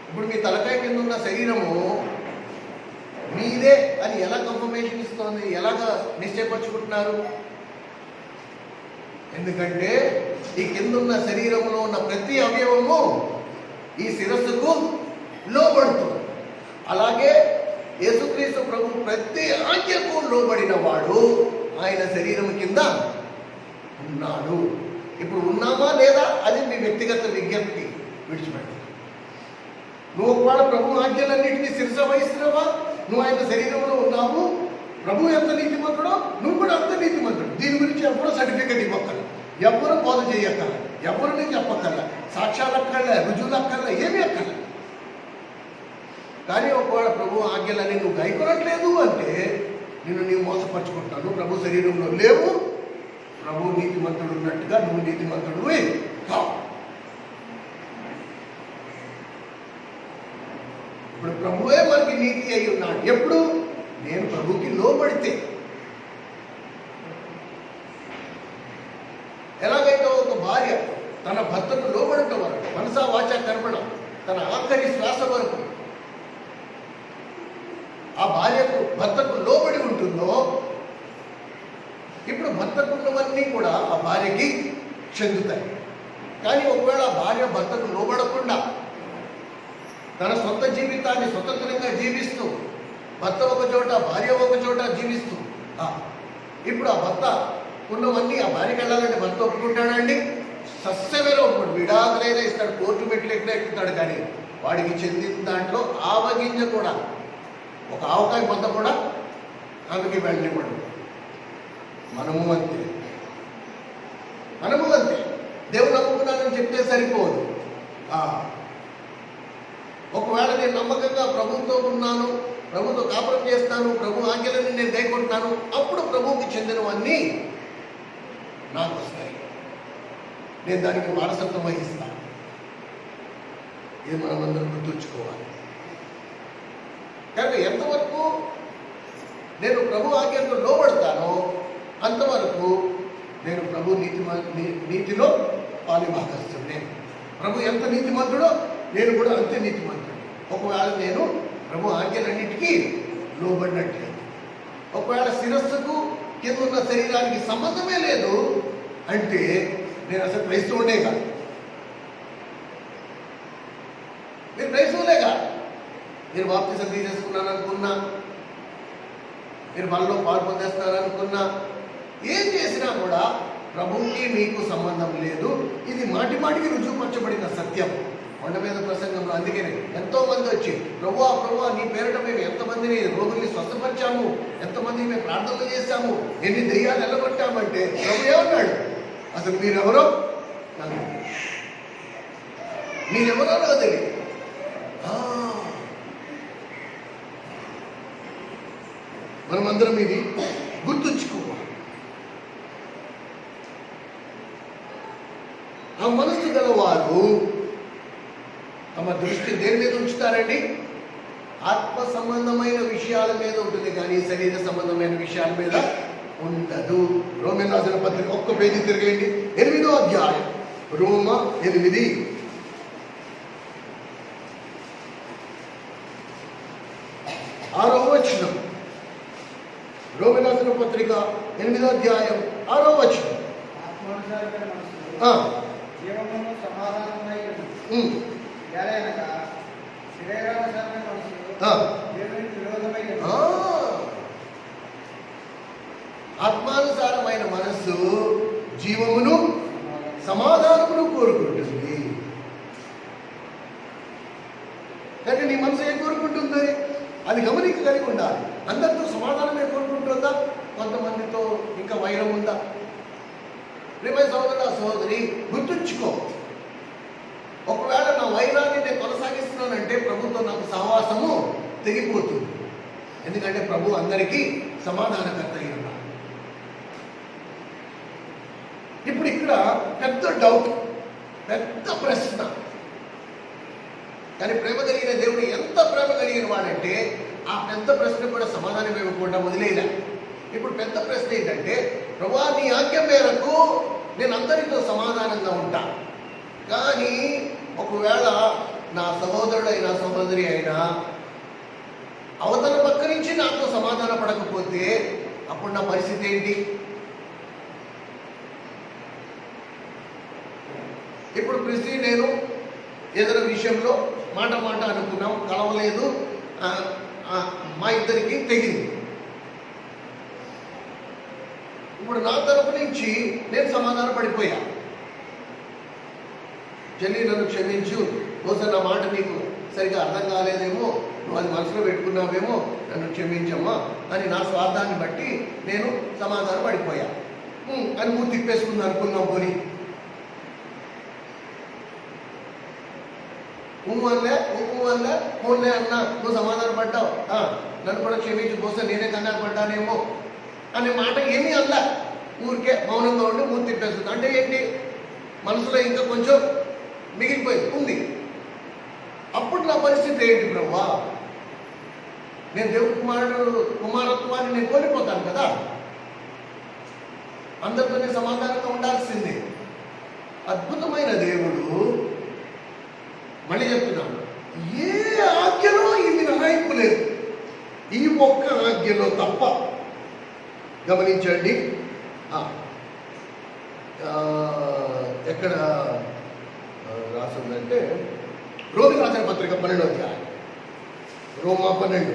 S1: ఇప్పుడు మీ తలకాయ కింద ఉన్న శరీరము మీదే అని ఎలా కన్ఫర్మేషన్ ఇస్తోంది? ఎలాగా నిశ్చయపరుచుకుంటున్నారు? ఎందుకంటే ఈ కింద ఉన్న శరీరంలో ఉన్న ప్రతి అవయవము ఈ శిరస్సుకు లోబడుతుంది. అలాగే యేసుక్రీస్తు ప్రభు ప్రతి ఆజ్ఞకు లోబడిన వాడు ఆయన శరీరం కింద ఉన్నాడు. ఇప్పుడు ఉన్నామా లేదా అది మీ వ్యక్తిగత విజ్ఞప్తి, విడిచిపెట్టు. నువ్వు ఒకవేళ ప్రభు ఆజ్ఞలన్నింటినీ శిరస వహిస్తున్నావా? నువ్వు ఆయన శరీరంలో ఉన్నావు. ప్రభు ఎంత నీతిమంతుడో నువ్వు కూడా అంత నీతిమంతుడు. దీని గురించి ఎవరో సర్టిఫికెట్ ఇవ్వక్కర్ల, ఎవరు బోధ చేయక్కర్ల, ఎవరు నేను చెప్పక్కర్ల, సాక్ష్యాలు అక్కర్లే, రుజువులు అక్కర్లే, ఏమీ అక్కర్లే. కానీ ఒకవేళ ప్రభు ఆజ్ఞలని నువ్వు గైకొనట్లేదు అంటే నిన్ను నీవు మోసపరుచుకుంటావు. నువ్వు ప్రభు శరీరంలో లేవు. ప్రభు నీతిమంతుడు ఉన్నట్టుగా నువ్వు నీతిమంతుడు కావు. ఇప్పుడు ప్రభువే మనకి నీతి అయి ఉన్నాడు. ఎప్పుడు? నేను ప్రభుకి లోబడితే. ఎలాగైతే ఒక భార్య తన భర్తకు లోబడటం వరకు, మనసా వాచ కర్మణ, తన ఆఖరి శ్వాస వరకు ఆ భార్యకు భర్తకు లోబడి ఉంటుందో, ఇప్పుడు భర్తకున్నవన్నీ కూడా ఆ భార్యకి చెందుతాయి. కానీ ఒకవేళ ఆ భార్య భర్తకు లోబడకుండా తన సొంత జీవితాన్ని స్వతంత్రంగా జీవిస్తూ, భర్త ఒక చోట భార్య ఒక చోట జీవిస్తూ, ఇప్పుడు ఆ భర్త ఉన్నవన్నీ ఆ భార్యకి వెళ్ళాలంటే భర్త ఒప్పుకుంటాడండి? సస్యమేలో ఒప్పుకుంటాడు. విడాకులైనా ఇస్తాడు, కోర్టు మెట్లు ఎట్లా ఎక్కుతాడు. కానీ వాడికి చెందిన దాంట్లో ఆవగింజ కూడా, ఒక ఆవకాయ పొంద కూడా ఆమెకి వెళ్ళనివ్వడు. మనము అంతే, మనము అంతే. దేవుడు నమ్ముకున్నానని చెప్తే సరిపోదు. ఒకవేళ నేను నమ్మకంగా ప్రభుత్వం ఉన్నాను, ప్రభుతో కాపురం చేస్తాను, ప్రభు ఆజ్ఞలని నేను గైకొంటున్నాను, అప్పుడు ప్రభువుకి చెందినవన్నీ నాకు వస్తాయి. నేను దానికి వారసత్వం వహిస్తాను. ఇది మనం అందరం గుర్తుంచుకోవాలి. కనుక ఎంతవరకు నేను ప్రభు ఆజ్ఞకు లోబడతానో అంతవరకు నేను ప్రభు నీతిలో పాలిభాగస్తుడే. ప్రభు ఎంత నీతిమంతుడో నేను కూడా అంతే నీతిమంతుడు. ఒకవేళ నేను ప్రభు ఆజ్ఞలన్నిటికీ లోబడినట్లయితే, ఒకవేళ శిరస్సుకు కింద ఉన్న శరీరానికి సంబంధమే లేదు అంటే నేను అసలు క్రైస్తవుడే కాదు. మీరు క్రైస్తవులే కాదు. మీరు బాప్తిసం తీసేసుకున్నాను అనుకున్నా, మీరు మనలో పాలు పొందేస్తున్నారు అనుకున్నా, ఏం చేసినా కూడా ప్రభువుకి మీకు సంబంధం లేదు. ఇది మాటి మాటికి రుజువుపరచబడిన సత్యం. కొండ మీద ప్రసంగంలో అందుకనే ఎంతో మంది వచ్చి ప్రభువా ప్రభువా నీ పేరిట మేము ఎంతమందిని రోగుల్ని స్వస్థపరిచాము, ఎంతమంది మేము ప్రార్థనలు చేశాము, ఎన్ని దెయ్యాలు వెళ్ళగొట్టామంటే ప్రభు ఏమన్నాడు? అసలు మీరెవరో మీరెవరో నాకు తెలియదు. మనమందరం ఇది గుర్తుంచుకోవాలి. ఆ మనసు గలవారు తమ దృష్టి దేని మీద ఉంచుతారండి? ఆత్మ సంబంధమైన విషయాల మీద ఉంటుంది, కానీ శరీర సంబంధమైన విషయాల మీద ఉండదు. రోమన్ రాసిన పత్రిక ఒక్క పేజీ తిరగండి, 8వ అధ్యాయం, రోమ 8, 6వ వచనం. రోమన్ రాసిన పత్రిక 8వ అధ్యాయం 6వ వచనం. ఆత్మానుసారమైన మనస్సు జీవమును సమాధానమును కోరుకుంటుంది. కానీ నీ మనసు ఏం కోరుకుంటుంది? అది గమనిక కలిగి ఉండాలి. అందరితో సమాధానమే కోరుకుంటుందా? కొంతమందితో ఇంకా వైరం ఉందా? ప్రియమైన సోదరుడు సహోదరి, గుర్తుంచుకో, ఒకవేళ నా వైరాన్ని నేను కొనసాగిస్తున్నానంటే ప్రభుతో నాకు సహవాసము తెగిపోతుంది. ఎందుకంటే ప్రభు అందరికీ సమాధానకర్త అయి ఉన్నాడు. ఇప్పుడు ఇక్కడ పెద్ద డౌట్, పెద్ద ప్రశ్న. కానీ ప్రేమ కలిగిన దేవుడు ఎంత ప్రేమ కలిగిన వాడంటే ఆ పెద్ద ప్రశ్న కూడా సమాధానం ఇవ్వకుండా వదిలేదా. ఇప్పుడు పెద్ద ప్రశ్న ఏంటంటే, ప్రభువా నీ ఆజ్ఞ మేరకు నేను అందరితో సమాధానంగా ఉంటా, కానీ ఒకవేళ నా సహోదరుడైనా సహోదరి అయినా అవతల పక్క నుంచి నాతో సమాధాన పడకపోతే అప్పుడు నా పరిస్థితి ఏంటి? ఇప్పుడు ప్రతి నేను ఏదైనా విషయంలో మాట అనుకున్నాం, కలవలేదు, మా ఇద్దరికి తెగింది. ఇప్పుడు నా తరపు నుంచి నేను సమాధాన పడిపోయా. చెల్లి నన్ను క్షమించు, బహుశా నా మాట నీకు సరిగా అర్థం కాలేదేమో, నువ్వు అది మనసులో పెట్టుకున్నావేమో, నన్ను క్షమించమ్మా అని నా స్వార్థాన్ని బట్టి నేను సమాధాన పడిపోయా అని మూడు తిప్పేసుకుంది అనుకున్నాం. పోనీ ఫోన్లే అన్నా నువ్వు సమాధాన పడ్డావు, నన్ను కూడా క్షమించు, బహుశా నేనే కంగారు పడ్డానేమో అనే మాట ఏమీ అల్లా, ఊరికే మౌనంగా ఉండి మూడు తిప్పేస్తుంది. అంటే ఏంటి? మనసులో ఇంకా కొంచెం మిగిలిపోయింది ఉంది. అప్పుడు నా పరిస్థితి ఏంటి ప్రభువా? నేను దేవుడి కుమారత్వాన్ని నేను కోల్పోతాను కదా. అందరితోనే సమాధానంగా ఉండాల్సిందే. అద్భుతమైన దేవుడు, మళ్ళీ చెప్తున్నాను, ఏ ఆజ్ఞలో ఇది నరాయింపు లేదు, ఈ ఒక్క ఆజ్ఞలో తప్ప. గమనించండి, ఎక్కడ రాసిందంటే రోమి రాసిన పత్రిక 12వ అధ్యాయం, రోమా 12.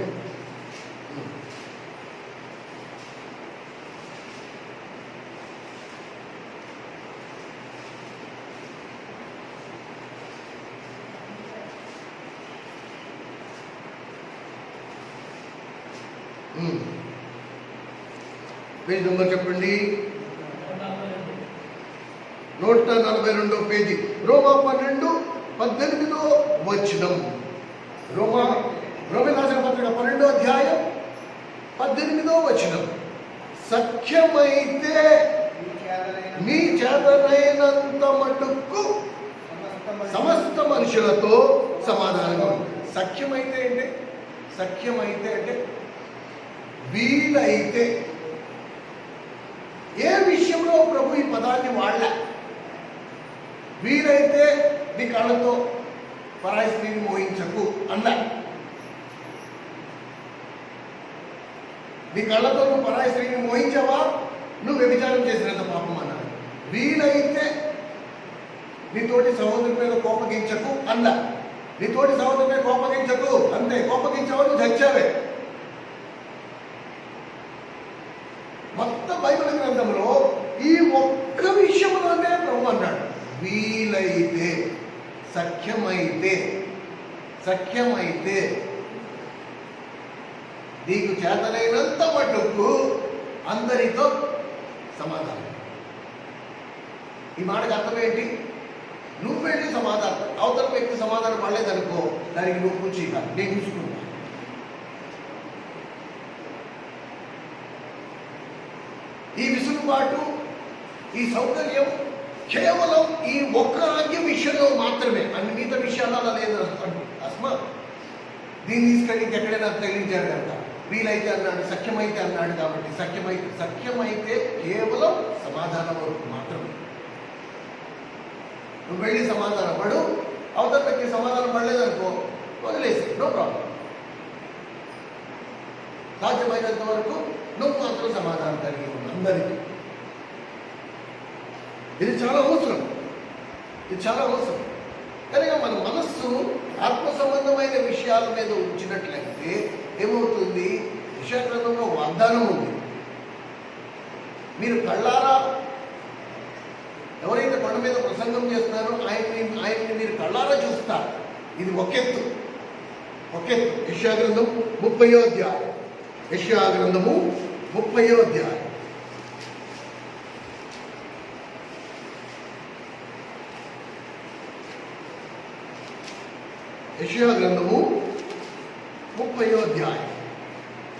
S1: పేజ్ నెంబర్ చెప్పండి. 142వ పేజీ, రోమా 12:18 వచనం. రోమి రాసిన పత్రిక 12వ అధ్యాయం 18వ వచనం. సఖ్యమైతే మీ చేతనైనంత మటుకు సమస్త మనుషులతో సమాధానంగా ఉంది. సఖ్యమైతే అంటే, సఖ్యమైతే అంటే వీలైతే. ఏ విషయంలో ప్రభు ఈ పదాన్ని వాడలే. వీలైతే నీ కళ్ళతో పరాయి స్త్రీని మోహించకు అన్నా. నీ కళ్ళతో నువ్వు పరాయి స్త్రీని మోహించావా, నువ్వు వ్యభిచారం చేసినంత పాపం అన్నాడు. వీలైతే నీతోటి సహోదరు మీద కోపగించకు అన్నా. నీతోటి సహోదరు మీద కోపగించకు, అంతే. కోపగించావా నువ్వు చచ్చావే. మొత్తం బైబిల్ గ్రంథంలో ఈ ఒక్క విషయంలోనే ప్రభు అన్నాడు, వీలైతే, సఖ్యమైతే నీకు చేతనైనంత మటుకు అందరితో సమాధానం. ఈ మాటకు అర్థం ఏంటి? నువ్వు వెళ్ళి సమాధానం, అవతల వ్యక్తి సమాధానం పడలేదనుకో, దానికి నువ్వు కూర్చి కాదు, నేను చూసుకుంటా. ఈ విసులుబాటు, ఈ సౌకర్యం కేవలం ఈ ఒక్క ఆజ్ఞ విషయంలో మాత్రమే. అన్ని మిగతా విషయాలు అలా లేదు. అస్మా దీన్ని తీసుకెళ్ళి ఇంకెక్కడైనా తగిలించారు కనుక వీలైతే అన్నాడు, సఖ్యమైతే అన్నాడు. కాబట్టి సఖ్యమైతే కేవలం సమాధానం వరకు మాత్రమే. నువ్వు వెళ్ళి సమాధానం పడు, అవతల వ్యక్తి సమాధానం పడలేదనుకో వదిలేసి, నో ప్రాబ్లం. సాధ్యమైనంత వరకు నువ్వు మాత్రం సమాధానం కలిగి ఉన్నావు అందరికీ. ఇది చాలా అవసరం, ఇది చాలా అవసరం. కనుక మన మనస్సు ఆత్మ సంబంధమైన విషయాల మీద ఉంచినట్లయితే ఏమవుతుంది? యెషయా గ్రంథంలో వాగ్దానం ఉంది. మీరు కళ్ళారా ఎవరైతే కొండ మీద ప్రసంగం చేస్తున్నారో ఆయన్ని మీరు కళ్ళారా చూస్తారు. ఇది ఒకెత్తు. యెషయా గ్రంథం 30వ అధ్యాయం. యెషయా గ్రంథము 30వ అధ్యాయం. యెషయా గ్రంథము 30వ అధ్యాయం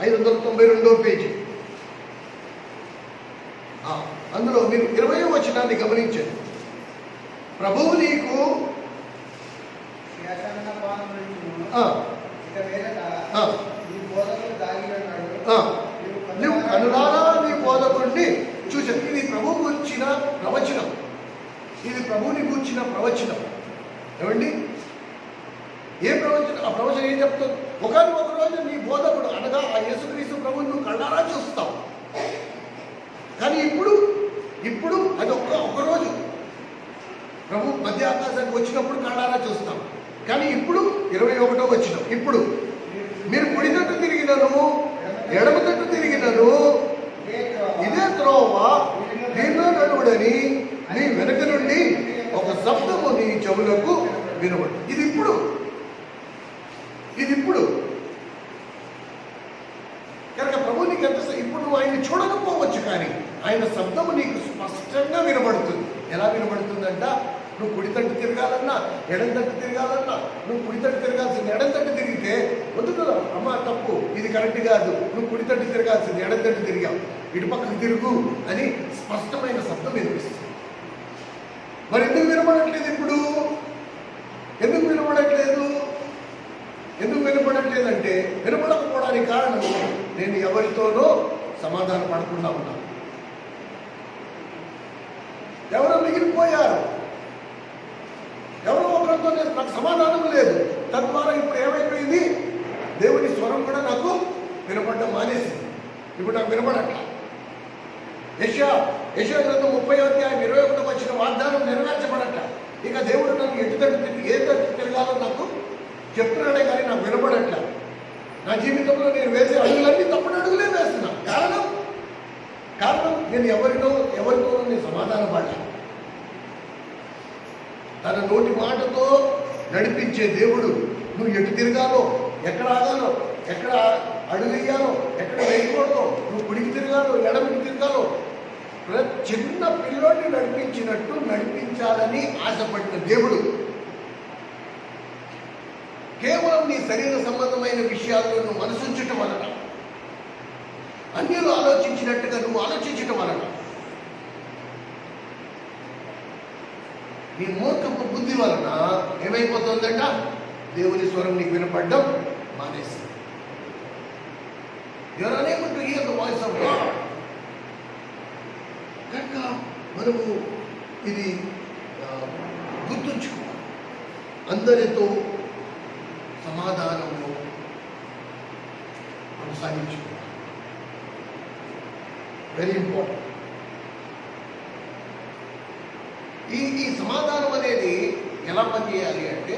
S1: 592వ పేజీ. అందులో మీరు 20వ వచనాన్ని గమనించండి. ప్రభువు నీకు నువ్వు కనులారా నీ బోధకుడిని చూసాను. ఇది ప్రభువు గురించిన ప్రవచనం. ఇది ప్రభువుని గురించిన ప్రవచనం. ఏమండి? ఏ ప్రవచనం? ఆ ప్రవచనం ఏం చెప్తుంది? ఒక రోజు నీ బోధకుడు అనగా ఆ యేసుక్రీస్తు ప్రభువుని నువ్వు కళ్ళారా చూస్తావు. కానీ ఇప్పుడు అది ఒక రోజు ప్రభు మధ్య ఆకాశానికి వచ్చినప్పుడు కళ్ళారా చూస్తాం. కానీ ఇప్పుడు 21వ వచనం. ఇప్పుడు మీరు కుడి తట్టు తిరిగినను ఎడమ తట్టు తిరిగినను ఇదే త్రోవ దీనిలో నడువుడని నీ వెనక నుండి ఒక శబ్దము నీ చెవులకు వినబడు. ఇది ఇప్పుడు కనుక ప్రభు నీకు ఎంత ఇప్పుడు నువ్వు ఆయన్ని చూడకపోవచ్చు, కానీ ఆయన శబ్దము నీకు స్పష్టంగా వినబడుతుంది. ఎలా వినబడుతుందంట? నువ్వు కుడి తట్టు తిరగాలన్నా ఎడం తట్టు తిరగాలన్నా, నువ్వు కుడి తట్టు తిరగాల్సింది ఎడం తట్టు తిరిగితే వద్దు కదా అమ్మ, తప్పు, ఇది కరెక్ట్ కాదు, నువ్వు కుడి తట్టు తిరగాల్సింది ఎడం తట్టు తిరిగావు, ఇటు పక్కకు తిరుగు అని స్పష్టమైన శబ్దం వినిపిస్తుంది. మరి ఎందుకు వినపడట్లేదు? ఎందుకు వినపడట్లేదంటే వినపడకపోవడానికి కారణం నేను ఎవరితోనో సమాధాన పడకుండా ఉన్నాను. ఎవరో మిగిలిపోయారు, ఎవరో ఒకరితో నాకు సమాధానం లేదు. తద్వారా ఇప్పుడు ఏమైపోయింది? దేవుని స్వరం కూడా నాకు వినపడడం మానేసింది. ఇప్పుడు నాకు వినపడట్లా. యెషయా గ్రంథం 30వ అధ్యాయం 21వ వచ్చిన వాగ్దానం నెరవేర్చబడట్ల. ఇక దేవుడు నన్ను ఏ తట్టు తిరగాలో నాకు చెప్తున్నాడే కానీ నాకు వినపడట్లా. నా జీవితంలో నేను వేసే అడుగులన్నీ తప్పుడు అడుగులే వేస్తున్నా. కారణం నేను ఎవరితో నేను సమాధానం పడ్డా. తన నోటి మాటతో నడిపించే దేవుడు నువ్వు ఎటు తిరగాలో, ఎక్కడ ఆగాలో, ఎక్కడ అడుగు వేయాలో, ఎక్కడ వేయకూడదో, నువ్వు కుడికి తిరగాలో ఎడమికి తిరగాలో చిన్న పిల్లోడిని నడిపించినట్టు నడిపించాలని ఆశపడిన దేవుడు కేవలం నీ శరీర సంబంధమైన విషయాల్లో నువ్వు మనసుంచటం వలన, అన్యులు ఆలోచించినట్టుగా నువ్వు ఆలోచించటం వలన, నీ మూర్ఖపు బుద్ధి వలన ఏమైపోతుందంట? దేవుని స్వరం నీకు వినపడ్డం మానేసి. You are unable to hear the voice of God. కనుక మనము ఇది గుర్తుంచుకోవాలి. అందరితో సమాధానము కొనసాగించుకోవాలి. Very important. ఈ సమాధానం అనేది ఎలా పనిచేయాలి అంటే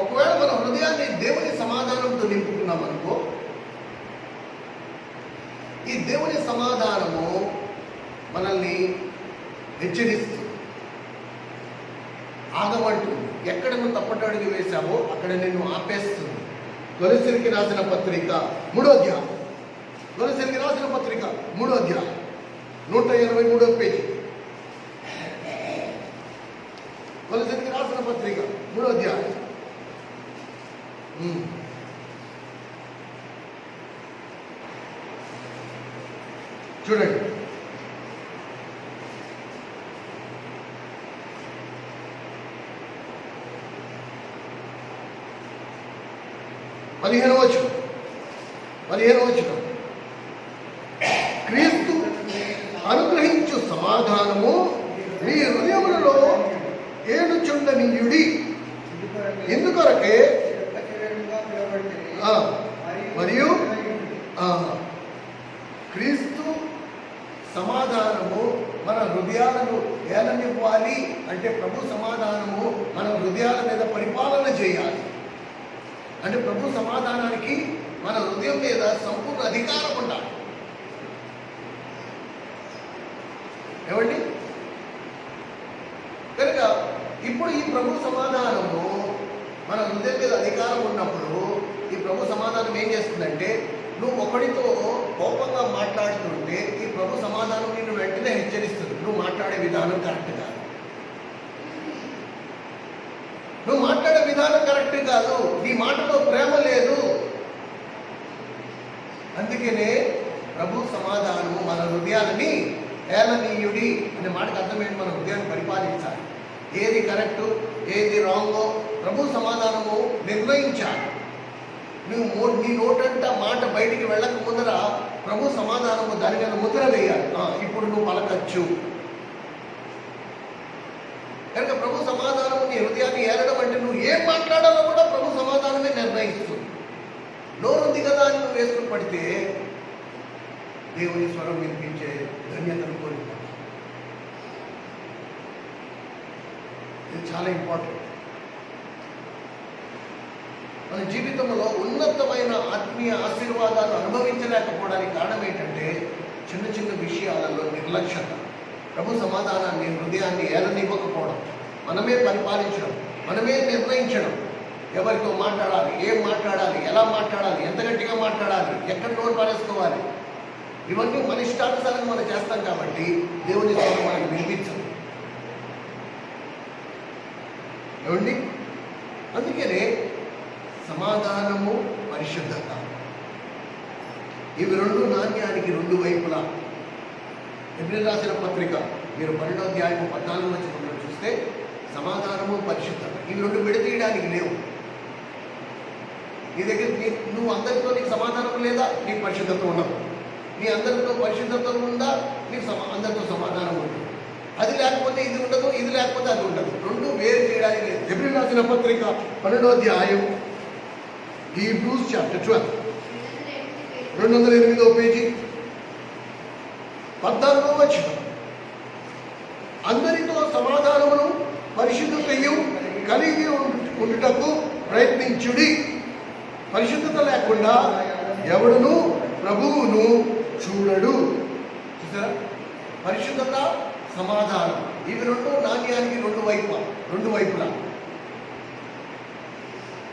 S1: ఒకవేళ మన హృదయాన్ని దేవుని సమాధానంతో నింపుకున్నాం అనుకో, ఈ దేవుని సమాధానము మనల్ని హెచ్చరిస్తుంది, ఆగమంటుంది. ఎక్కడ నువ్వు తప్పటడుగు వేశావో అక్కడ నిన్ను ఆపేస్తుంది. కొలొస్సీయులకు రాసిన పత్రిక 3వ అధ్యాయం. కొలొస్సీయులకు రాసిన పత్రిక 3వ అధ్యాయం 123వ పేజీ. కొలొస్సీయులకు రాసిన పత్రిక 3వ అధ్యాయం. చూడండి 15వ వచనం క్రీస్తు అనుగ్రహించు సమాధానము మీ హృదయములలో ఏడుచుండనీయుడి. ఎందుకొరకే మరియు క్రీస్తు సమాధానము మన హృదయాలను ఏలనివ్వాలి అంటే ప్రభు సమాధానము మన హృదయాల మీద పరిపాలన చేయాలి. అంటే ప్రభు సమాధానానికి మన హృదయం మీద సంపూర్ణ అధికారం ఉండాలి. ఏమండి? కనుక ఇప్పుడు ఈ ప్రభు సమాధానము మన హృదయం మీద అధికారం ఉన్నప్పుడు ఈ ప్రభు సమాధానం ఏం చేస్తుందంటే, నువ్వు ఒకడితో కోపంగా మాట్లాడుతుంటే ఈ ప్రభు సమాధానం నిన్ను వెంటనే హెచ్చరిస్తుంది, నువ్వు మాట్లాడే విధానం కరెక్ట్ కాదు, నువ్వు మాట్లాడే విధానం కరెక్ట్ కాదు, నీ మాటలో ప్రేమ లేదు. అందుకనే ప్రభు సమాధానము మన హృదయాలని ఏలనీయుడి అనే మాటకు అర్థమేంటి, మన హృదయాన్ని పరిపాలించాలి. ఏది కరెక్టు ఏది రాంగో ప్రభు సమాధానము నిర్ణయించాలి. నువ్వు నీ నోటంట మాట బయటికి వెళ్ళక ముందర ప్రభు సమాధానము దాని మీద ముద్ర వేయాలి. ఇప్పుడు నువ్వు పలకచ్చు. కనుక ప్రభు సమాధానము నీ హృదయాన్ని ఏలడం అంటే నువ్వు ఏం మాట్లాడాలో కూడా ప్రభు సమాధానమే నిర్ణయిస్తుంది. నోరుంది కదా అని నువ్వు వేసుకుని పడితే దేవుని స్వరం వినిపించే ధన్యతను కోరుకుంటాం. ఇది చాలా ఇంపార్టెంట్. మన జీవితంలో ఉన్నతమైన ఆత్మీయ ఆశీర్వాదాలు అనుభవించలేకపోవడానికి కారణం ఏంటంటే చిన్న చిన్న విషయాలలో నిర్లక్ష్యత, ప్రభు సమాధానాన్ని హృదయాన్ని ఏలనివ్వకపోవడం, మనమే పరిపాలించడం, మనమే నిర్ణయించడం, ఎవరితో మాట్లాడాలి, ఏం మాట్లాడాలి, ఎలా మాట్లాడాలి, ఎంత గట్టిగా మాట్లాడాలి, ఎక్కడ నోరు పారేసుకోవాలి, ఇవన్నీ మన ఇష్టానుసారంగా మనం చేస్తాం కాబట్టి దేవుని స్వరం మనకు వినిపించదు. ఏమండి? అందుకనే సమాధానము పరిశుద్ధత ఇవి రెండు నాణ్యానికి రెండు వైపులా. ఎబ్రిల్ రాసిన పత్రిక మీరు 12వ అధ్యాయము 14వ వచనంలో చూస్తే సమాధానము పరిశుద్ధత ఇవి రెండు విడతీయడానికి లేవు. నీ దగ్గర నువ్వు అందరితో నీకు సమాధానం లేదా, నీకు పరిశుద్ధత ఉండదు. నీ అందరితో పరిశుద్ధత ఉందా, నీకు అందరితో సమాధానం ఉండదు. అది లేకపోతే ఇది ఉండదు, ఇది లేకపోతే అది ఉండదు. రెండు వేరు చేయడానికి లేదు. ఎబ్రిల్ రాసిన పత్రిక 12వ అధ్యాయం హీబ్రూస్ చాప్టర్ 12 208వ పేజీ 14వ వచనం అందరితో సమాధానమును పరిశుద్ధతయు కలిగి ఉండుటకు ప్రయత్నించుడి. పరిశుద్ధత లేకుండా ఎవడును ప్రభువును చూడడు. చూసారా? పరిశుద్ధత, సమాధానం ఇవి రెండు నాణ్యానికి రెండు వైపులా.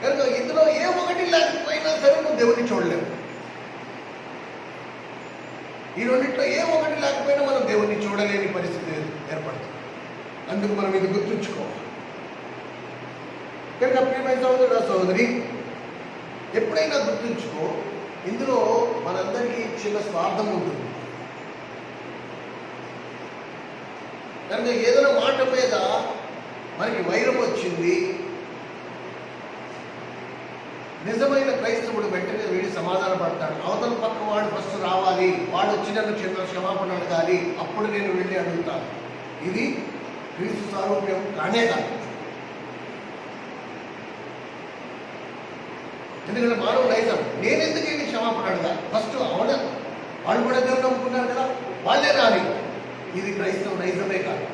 S1: కనుక ఇందులో ఏ ఒకటి లేకపోయినా సరే నువ్వు దేవుడిని చూడలేవు. ఈ రెండింటిలో ఏ ఒకటి లేకపోయినా మనం దేవుడిని చూడలేని పరిస్థితి ఏర్పడుతుంది. అందుకు మనం ఇది గుర్తుంచుకోవాలి. కనుక ప్రియమైన సహోదరుడు, సహోదరి, ఎప్పుడైనా గుర్తుంచుకో, ఇందులో మనందరికీ చిన్న స్వార్థం ఉంటుంది. కనుక ఏదైనా మాట మీద మనకి వైరం వచ్చింది, నిజమైన క్రైస్తవుడు వెంటనే వీడి సమాధాన పడతాడు. అవతల పక్క వాడు ఫస్ట్ రావాలి, వాడు వచ్చి నన్ను చిన్న క్షమాపణ అడగాలి, అప్పుడు నేను వెళ్ళి అడుగుతాను. ఇది క్రీస్తు సారూప్యం కానే కాదు. ఎందుకంటే మానవ నైజం, నేనెందుకు ఏంటి క్షమాపణ అడగాలి, ఫస్ట్ వాళ్ళు కూడా దేవుడు నమ్ముకున్నారు కదా, వాళ్ళే రాని. ఇది క్రైస్తవ నైజమే కాదు,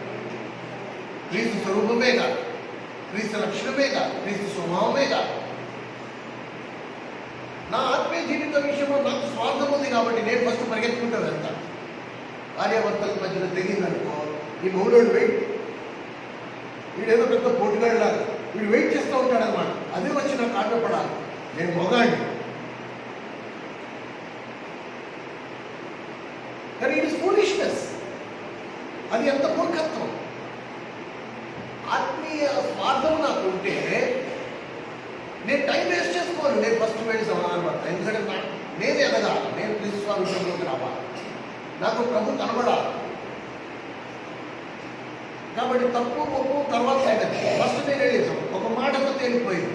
S1: క్రీస్తు స్వరూపమే కాదు, క్రీస్తు లక్షణమే కాదు, క్రీస్తు స్వభావమే కాదు. నా ఆత్మీయ జీవిత విషయంలో నాకు స్వార్థం ఉంది కాబట్టి నేను ఫస్ట్ పరిగెత్తుకుంటాను. అంతా కార్యవర్తల మధ్యలో తెగిందనుకో, ఈ మౌనుడు వీడేదో పెద్ద పోటుగాడిలాగా వీడు వెయిట్ చేస్తూ ఉంటాడు అనమాట. అదే వచ్చి నాకు ఆటపడాలి, నేను మొగాడి. కానీ ఇట్ ఇస్ ఫూలిష్నెస్. అది ఎంత మూర్ఖత్వం. ఆత్మీయ స్వార్థం నాకు ఉంటే నేను టైం వేస్ట్ చేసుకోవాలి. నేను ఫస్ట్ వెళ్ళి సమాధానం పడతాను. ఎందుకంటే నేను ఎదగాలి, నేను క్రీస్తు స్వామిలోకి రావాలి, నాకు ప్రభు కనబడాలి. కాబట్టి తప్పు ఒప్పు తర్వాత ఫస్ట్ నేను వెళ్ళేసాం. ఒక మాటతో తేలిపోయింది.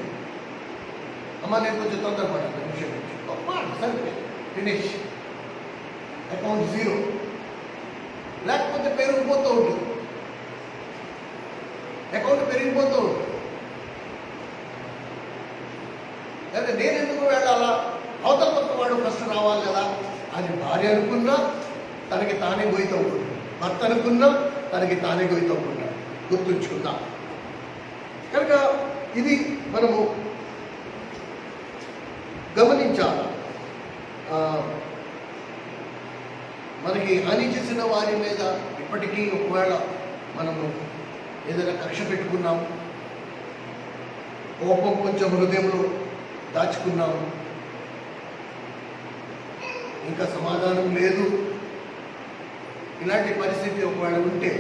S1: అమ్మ నేను కొంచెం తొందరపడ్డాను నిమిషం నుంచి గొప్ప సరిపోయి ఫినిష్, అకౌంట్ జీరో. లేకపోతే పెరిగిపోతూ ఉంటుంది, అకౌంట్ పెరిగిపోతూ ఉంటుంది. లేదా నేను ఎందుకు వెళ్ళాలా, అవతల పక్క వాడు ఫస్ట్ రావాలి కదా అని భార్య అనుకున్నా తనకి తానే గొయ్యితో ఉంటుంది, భర్త అనుకున్నా తనకి తానే గొయ్యితో ఉంటాడు. గుర్తుంచుకుందా. కనుక ఇది మనము గమనించాలి. మనకి హాని చేసిన వారి మీద ఇప్పటికీ ఒకవేళ మనము ఏదైనా కక్ష పెట్టుకున్నాం, కోపం కొంచెం హృదయంలో దాచుకున్నాము, ఇంకా సమాధానం లేదు, ఇలాంటి పరిస్థితి ఒకవేళ ఉంటే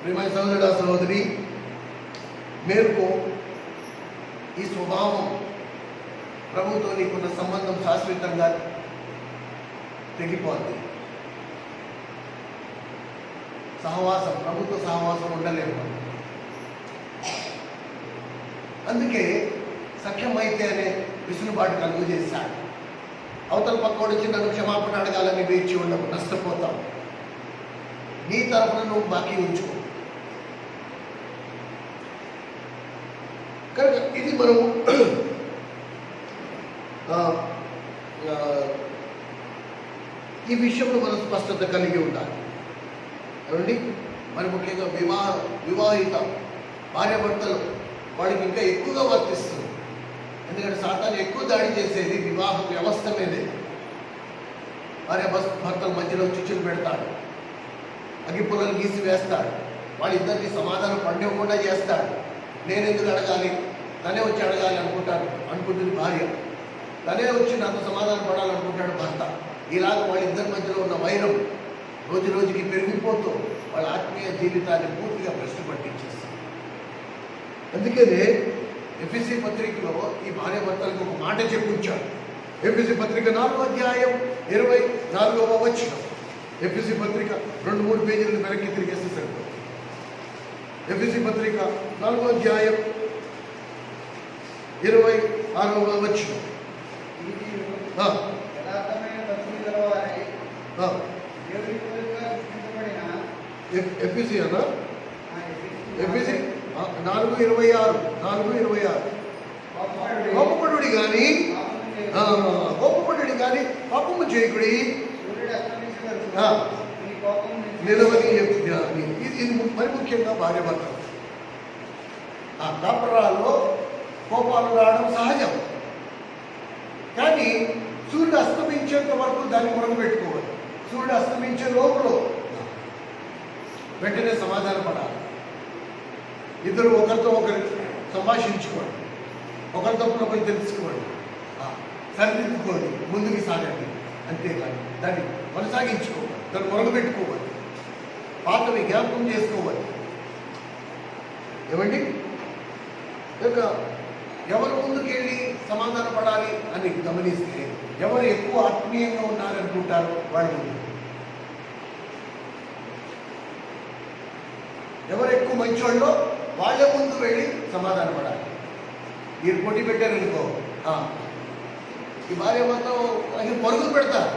S1: ప్రియమైన సహోదరుడా సహోదరి, మేరకు ఈ స్వభావం ప్రభుతో నీకున్న సంబంధం శాశ్వతంగా తెగిపోద్ది. సహవాసం, ప్రభుత్వ సహవాసం ఉండలేము. అందుకే సఖ్యమైతే అనే విసులుబాటు కలుగు చేశాడు. అవతల పక్కోడు వచ్చి నన్ను క్షమాపణ అడగాలని వేచి ఉండవు, నష్టపోతాం. నీ తరఫున నువ్వు బాకీ ఉంచుకో. కనుక ఇది మనము ఈ విషయంలో మనం స్పష్టత కలిగి ఉండాలి. ఏమండి, మరి ముఖ్యంగా వివాహిత భార్యాభర్తలు వాడికి ఇంకా ఎక్కువగా వర్తిస్తుంది. ఎందుకంటే సాతాను ఎక్కువ దాడి చేసేది వివాహ వ్యవస్థ మీదే. భర్తల మధ్యలో చిచ్చులు పెడతాడు, అగ్గిపుల్లలు గీసి వేస్తాడు, వాళ్ళిద్దరిని సమాధానం పడివ్వకుండా చేస్తాడు. నేనెందుకు అడగాలి, తనే వచ్చి అడగాలి అనుకుంటుంది భార్య, తనే వచ్చి నాతో సమాధానం పడాలనుకుంటాడు భర్త. ఇలాగ వాళ్ళిద్దరి మధ్యలో ఉన్న వైరం రోజు రోజుకి పెరిగిపోతూ వాళ్ళ ఆత్మీయ జీవితాన్ని పూర్తిగా భ్రష్టు పట్టించేస్తుంది. అందుకనే ఎఫెసీ పత్రికలో ఈ భార్యాభర్తలకు ఒక మాట చెప్పుంచాడు. ఎఫెసీ పత్రిక 4వ అధ్యాయం 24వ వచనం. ఎఫెసీ పత్రిక 2-3 పేజీలను వెనక్కి తిరిగేస్తే సరిపోతుంది. ఎఫెసీ పత్రిక 4వ అధ్యాయం 26వ వచనం. ఎఫెసీ అన్నా, ఎఫెసీ 4:26 కోపపడుడి కానీ పాపము చేయకుడి, నిలవని. ఇది మరి ముఖ్యంగా భార్యాభర్త ఆ కాపురాల్లో కోపాలు రావడం సహజం. కానీ సూర్యుడు అస్తమించేంత వరకు దాన్ని మొరగబెట్టుకోవాలి. సూర్యుడు అస్తమించే లోపల వెంటనే సమాధాన పడాలి. ఇద్దరు ఒకరితో ఒకరు సంభాషించుకోండి, ఒకరి తప్పులు ఒకరు తెలుసుకోండి, సరిదిద్దుకోండి, ముందుకు సాగండి. అంతేకాదు దాన్ని కొనసాగించుకోవాలి, దాన్ని మొరగబెట్టుకోవాలి, పాతవి జ్ఞాపకం చేసుకోవాలి. ఏమండి, కనుక ఎవరు ముందుకెళ్ళి సమాధాన పడాలి అని గమనిస్తే ఎవరు ఎక్కువ ఆత్మీయంగా ఉన్నారనుకుంటారో వాళ్ళు, ఎవరు ఎక్కువ మంచోళ్ళో వాళ్ళే ముందు వెళ్ళి సమాధాన పడాలి. మీరు పోటీ పెట్టారనుకో, ఈ భార్య మొత్తం అది పరుగులు పెడతారు.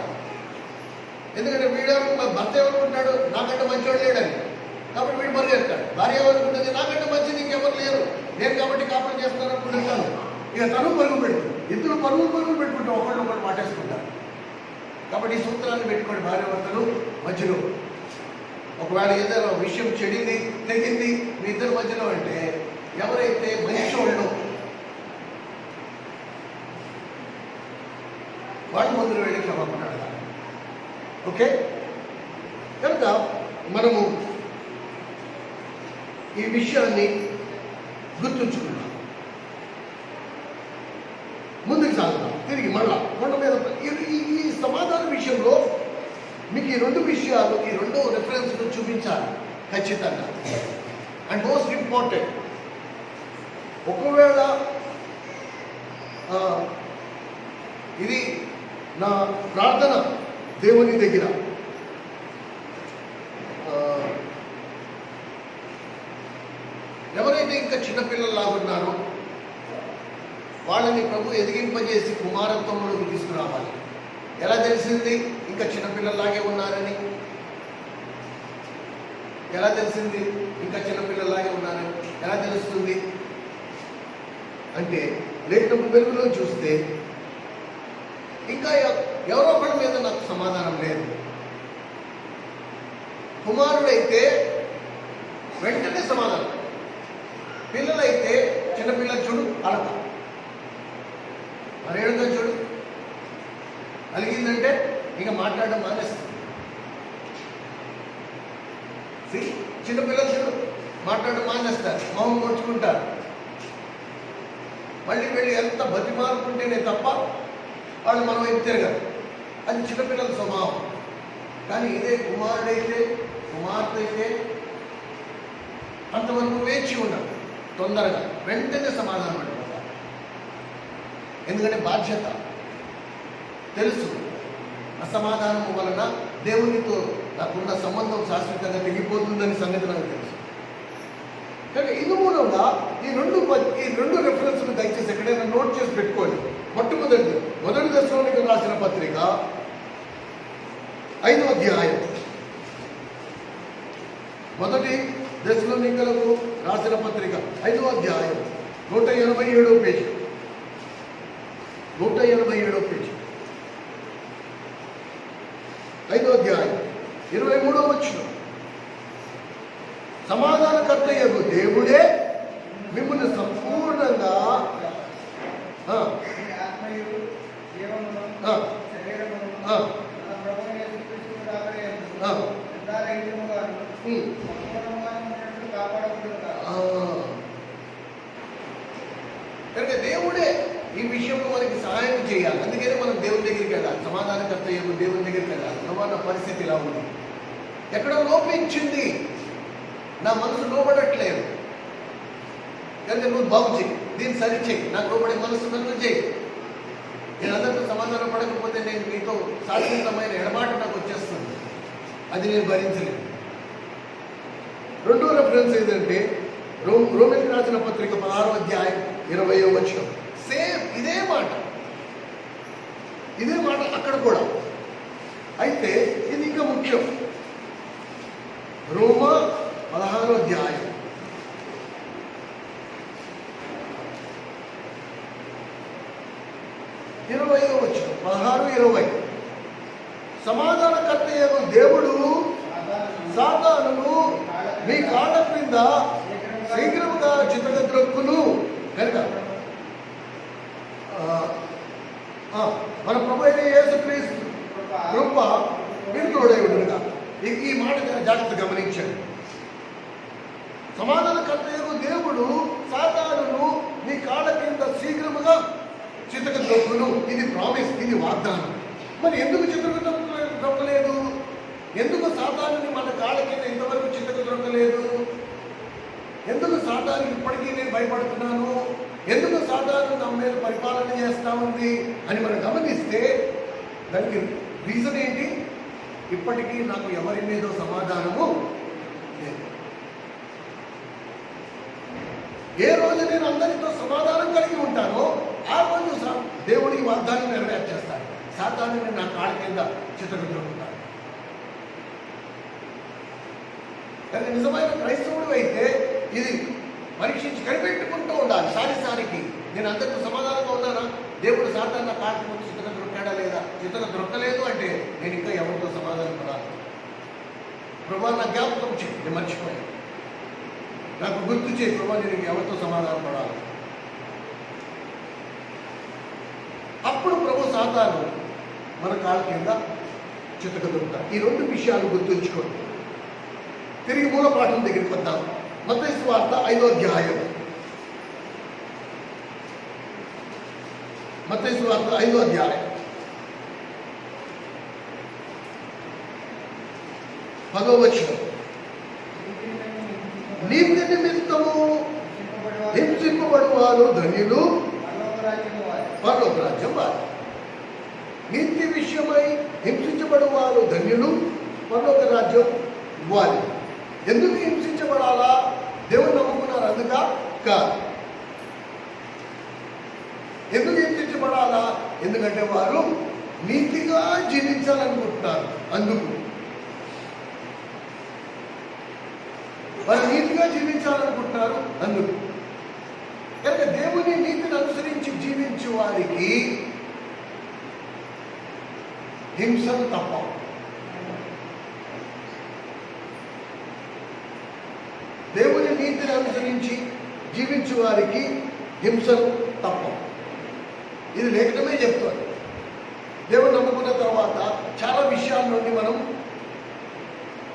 S1: ఎందుకంటే వీడు భర్త ఎవరుకుంటాడు, నాకంటే మంచోడు లేడని, కాబట్టి వీడు పరిగెడతాడు. భార్య ఎవరుకుంటుంది, నాకంటే మంచిది ఇంకెవరు లేరు, నేను కాబట్టి కాపురం చేస్తాను అనుకుంటాను. ఇక తను పరుగు పెడుతుంది, ఇద్దరు పరుగులు పెట్టుకుంటాం, ఒకళ్ళు మాటేసుకుంటారు. కాబట్టి ఈ సూత్రాన్ని పెట్టుకోండి భార్యాభర్తలు మధ్యలో. ఒకవేళ ఏదైనా విషయం చెడింది, తెగింది మీ ఇద్దరి మధ్యలో అంటే ఎవరైతే మంచోళ్ళు వాళ్ళ ముందు వెళ్ళి క్షమాపణ అడగాలి. ఓకే, కనుక మనము ఈ విషయాన్ని గుర్తుంచుకున్నాం. ముందుకు సాగుతాం. తిరిగి మళ్ళా కొండ మీద ఈ సమాధాన విషయంలో మీకు ఈ 2 విషయాలు, ఈ 2 రెఫరెన్స్లు చూపించాలి ఖచ్చితంగా. అండ్ మోస్ట్ ఇంపార్టెంట్, ఒకవేళ ఇది నా ప్రార్థన దేవుని దగ్గర, ఎవరైతే ఇంకా చిన్నపిల్లల్లాగా ఉన్నారో వాళ్ళని ప్రభు ఎదిగింపజేసి కుమారత్వంలోకి తీసుకురావాలి. ఎలా తెలిసింది ఇంకా చిన్నపిల్లలాగే ఉన్నారని? ఎలా తెలిసింది ఇంకా చిన్నపిల్లలాగే ఉన్నారని? ఎలా తెలుస్తుంది అంటే లేఖనపు వెలుగులో చూస్తే ఇంకా ఎవరో ఒకరి మీద నాకు సమాధానం లేదు. కుమారుడైతే వెంటనే సమాధానం, పిల్లలైతే చిన్నపిల్లలు చూడు అలక, మరేడుగా చూడు అలిగిందంటే ఇంకా మాట్లాడడం మానేస్తుంది. చిన్నపిల్లలు చూడు మాట్లాడడం మానేస్తారు, మొహం కొట్టుకుంటారు. మళ్ళీ వెళ్ళి ఎంత బతిమాలుకుంటేనే తప్ప వాళ్ళు మనం వైపు తిరగరు. అది చిన్నపిల్లల స్వభావం. కానీ ఇదే కుమారుడైతే కుమార్తె అయితే అంతవరకు వేచి ఉన్నారు, తొందరగా వెంటనే సమాధానం పడిపోతారు. ఎందుకంటే బాధ్యత తెలుసు, అసమాధానము వలన దేవునితో నాకున్న సంబంధం శాశ్వతంగా తెగిపోతుందని సంగతి నాకు తెలుసు. కానీ ఇందు మూలంగా ఈ రెండు రెఫరెన్స్లు దయచేసి ఎక్కడైనా నోట్ చేసి పెట్టుకోండి. మొదటి దశలోనికి రాసిన పత్రిక 5వ అధ్యాయం, మొదటి దశలోనికలకు రాసిన పత్రిక 5వ అధ్యాయం 187వ పేజీ, 187వ పేజీ, 5వ అధ్యాయం 23వ వచనం. సమాధానకర్తయగు దేవుడే మిమ్మల్ని సంపూర్ణంగా కనుక దేవుడే ఈ విషయంలో మనకి సహాయం చేయాలి. అందుకనే మనం దేవుని దగ్గరికి వెళ్ళాలి, సమాధానకర్తయ్యకు దేవుని దగ్గరికి వెళ్ళాలి. నా పరిస్థితి ఇలా ఉంది, ఎక్కడ లోపించింది, నా మనసు లోబడట్లేదు కనుక నువ్వు బాగు చేయి, దీన్ని సరి చేయి, నాకు లోబడే మనసు నన్ను చేయి. నేను అందరితో సమాధానం పడకపోతే నేను మీతో శాశ్వతమైన ఎడబాటు నాకు వచ్చేస్తుంది, అది నేను భరించలేను. రెండో రెఫరెన్స్ ఏంటంటే రోమిలికి రాసిన పత్రిక 16వ అధ్యాయం 20వ వచనం. సేమ్ ఇదే మాట అక్కడ కూడా. అయితే ఇది ఇంకా ముఖ్యం. రోమా 16వ అధ్యాయం 20వ వచనం, 16-20. సమాధానకర్తయ్యకు దేవుడు సాతానును మీ కాళ్ళ క్రింద శీఘ్రముగా చితగద్రొక్కును కనుక మన ప్రభు అయిన యేసుక్రీస్తు కృప మీరు తోడై ఉండుగా. ఈ మాట జాగ్రత్త గమనించండి. సమాధానకర్తయ్యకు దేవుడు సాతానును మీ కాళ్ళ కింద శీఘ్రముగా చితగద్రొక్కును. ఇది ప్రామిస్, ఇది వాగ్దానం. మరి ఎందుకు చితగద్రొక్కలేదు? ఎందుకు సాతానుని మన కాళ్ళ కింద ఇంతవరకు చితగద్రొక్కలేదు? ఎందుకు సాతానికి ఇప్పటికీ నేను భయపడుతున్నాను? ఎందుకు సాతాను నా మీద పరిపాలన చేస్తూ ఉంది అని మనం గమనిస్తే దానికి రీజన్ ఏంటి? ఇప్పటికీ నాకు ఎవరి మీద సమాధానము లేదు. ఏ రోజు నేను అందరితో సమాధానం కలిగి ఉంటానో ఆ రోజు దేవుడి వాగ్దానం నెరవేర్చేస్తాను. సాతానుని నా కాళ్ళ కింద చితగద్రొక్కుతాను. కానీ నిజమైన క్రైస్తవుడు అయితే ఇది పరీక్షించి కనిపెట్టుకుంటూ ఉండాలి. సారికి నేను అందరితో సమాధానంగా ఉన్నానా? దేవుడు సాతాను నా కాళ్ళ ముందు చితగద్రొక్కాడా లేదా? చితగద్రొక్కలేదు అంటే నేను ఇంకా ఎవరితో సమాధానం పడాలి? ప్రభా నా జ్ఞాపకం చేయి, నేను మర్చిపోయాను, నాకు గుర్తు చేయి ప్రభా, నేను ఎవరితో సమాధానం పడాలి? అప్పుడు ప్రభు సాతాను మన కాళ్ళ కింద చితగద్రొక్కుతాడు. ఈ రెండు విషయాలు గుర్తుంచుకోండి. తిరిగి మూల పాఠం దగ్గరికి వద్దాం. మత్తయి సువార్త 5వ అధ్యాయం, మత్తయి సువార్త 5వ అధ్యాయం 10వ వచనం. నీతి నిమిత్తము హింసింపబడువారు ధన్యులు, పరలోక రాజ్యం వారు. నీతి విషయమై హింసించబడువారు ధన్యులు, పరలోక రాజ్యం వారి. ఎందుకు హింసించబడాలా? దేవుని నమ్ముకున్నారు అందుక కాదు. ఎందుకంటే వారు నీతిగా జీవించాలనుకుంటున్నారు. అందుకు వారు నీతిగా జీవించాలనుకుంటున్నారు. అందుకు కనుక దేవుని నీతిని అనుసరించి జీవించే వారికి హింసలు తప్పవు. దేవుని నీతిని అనుసరించి జీవించే వారికి హింసలు తప్పవు. ఇది లేఖనమే చెప్తాడు. దేవుని నమ్ముకున్న తర్వాత చాలా విషయాల నుండి మనం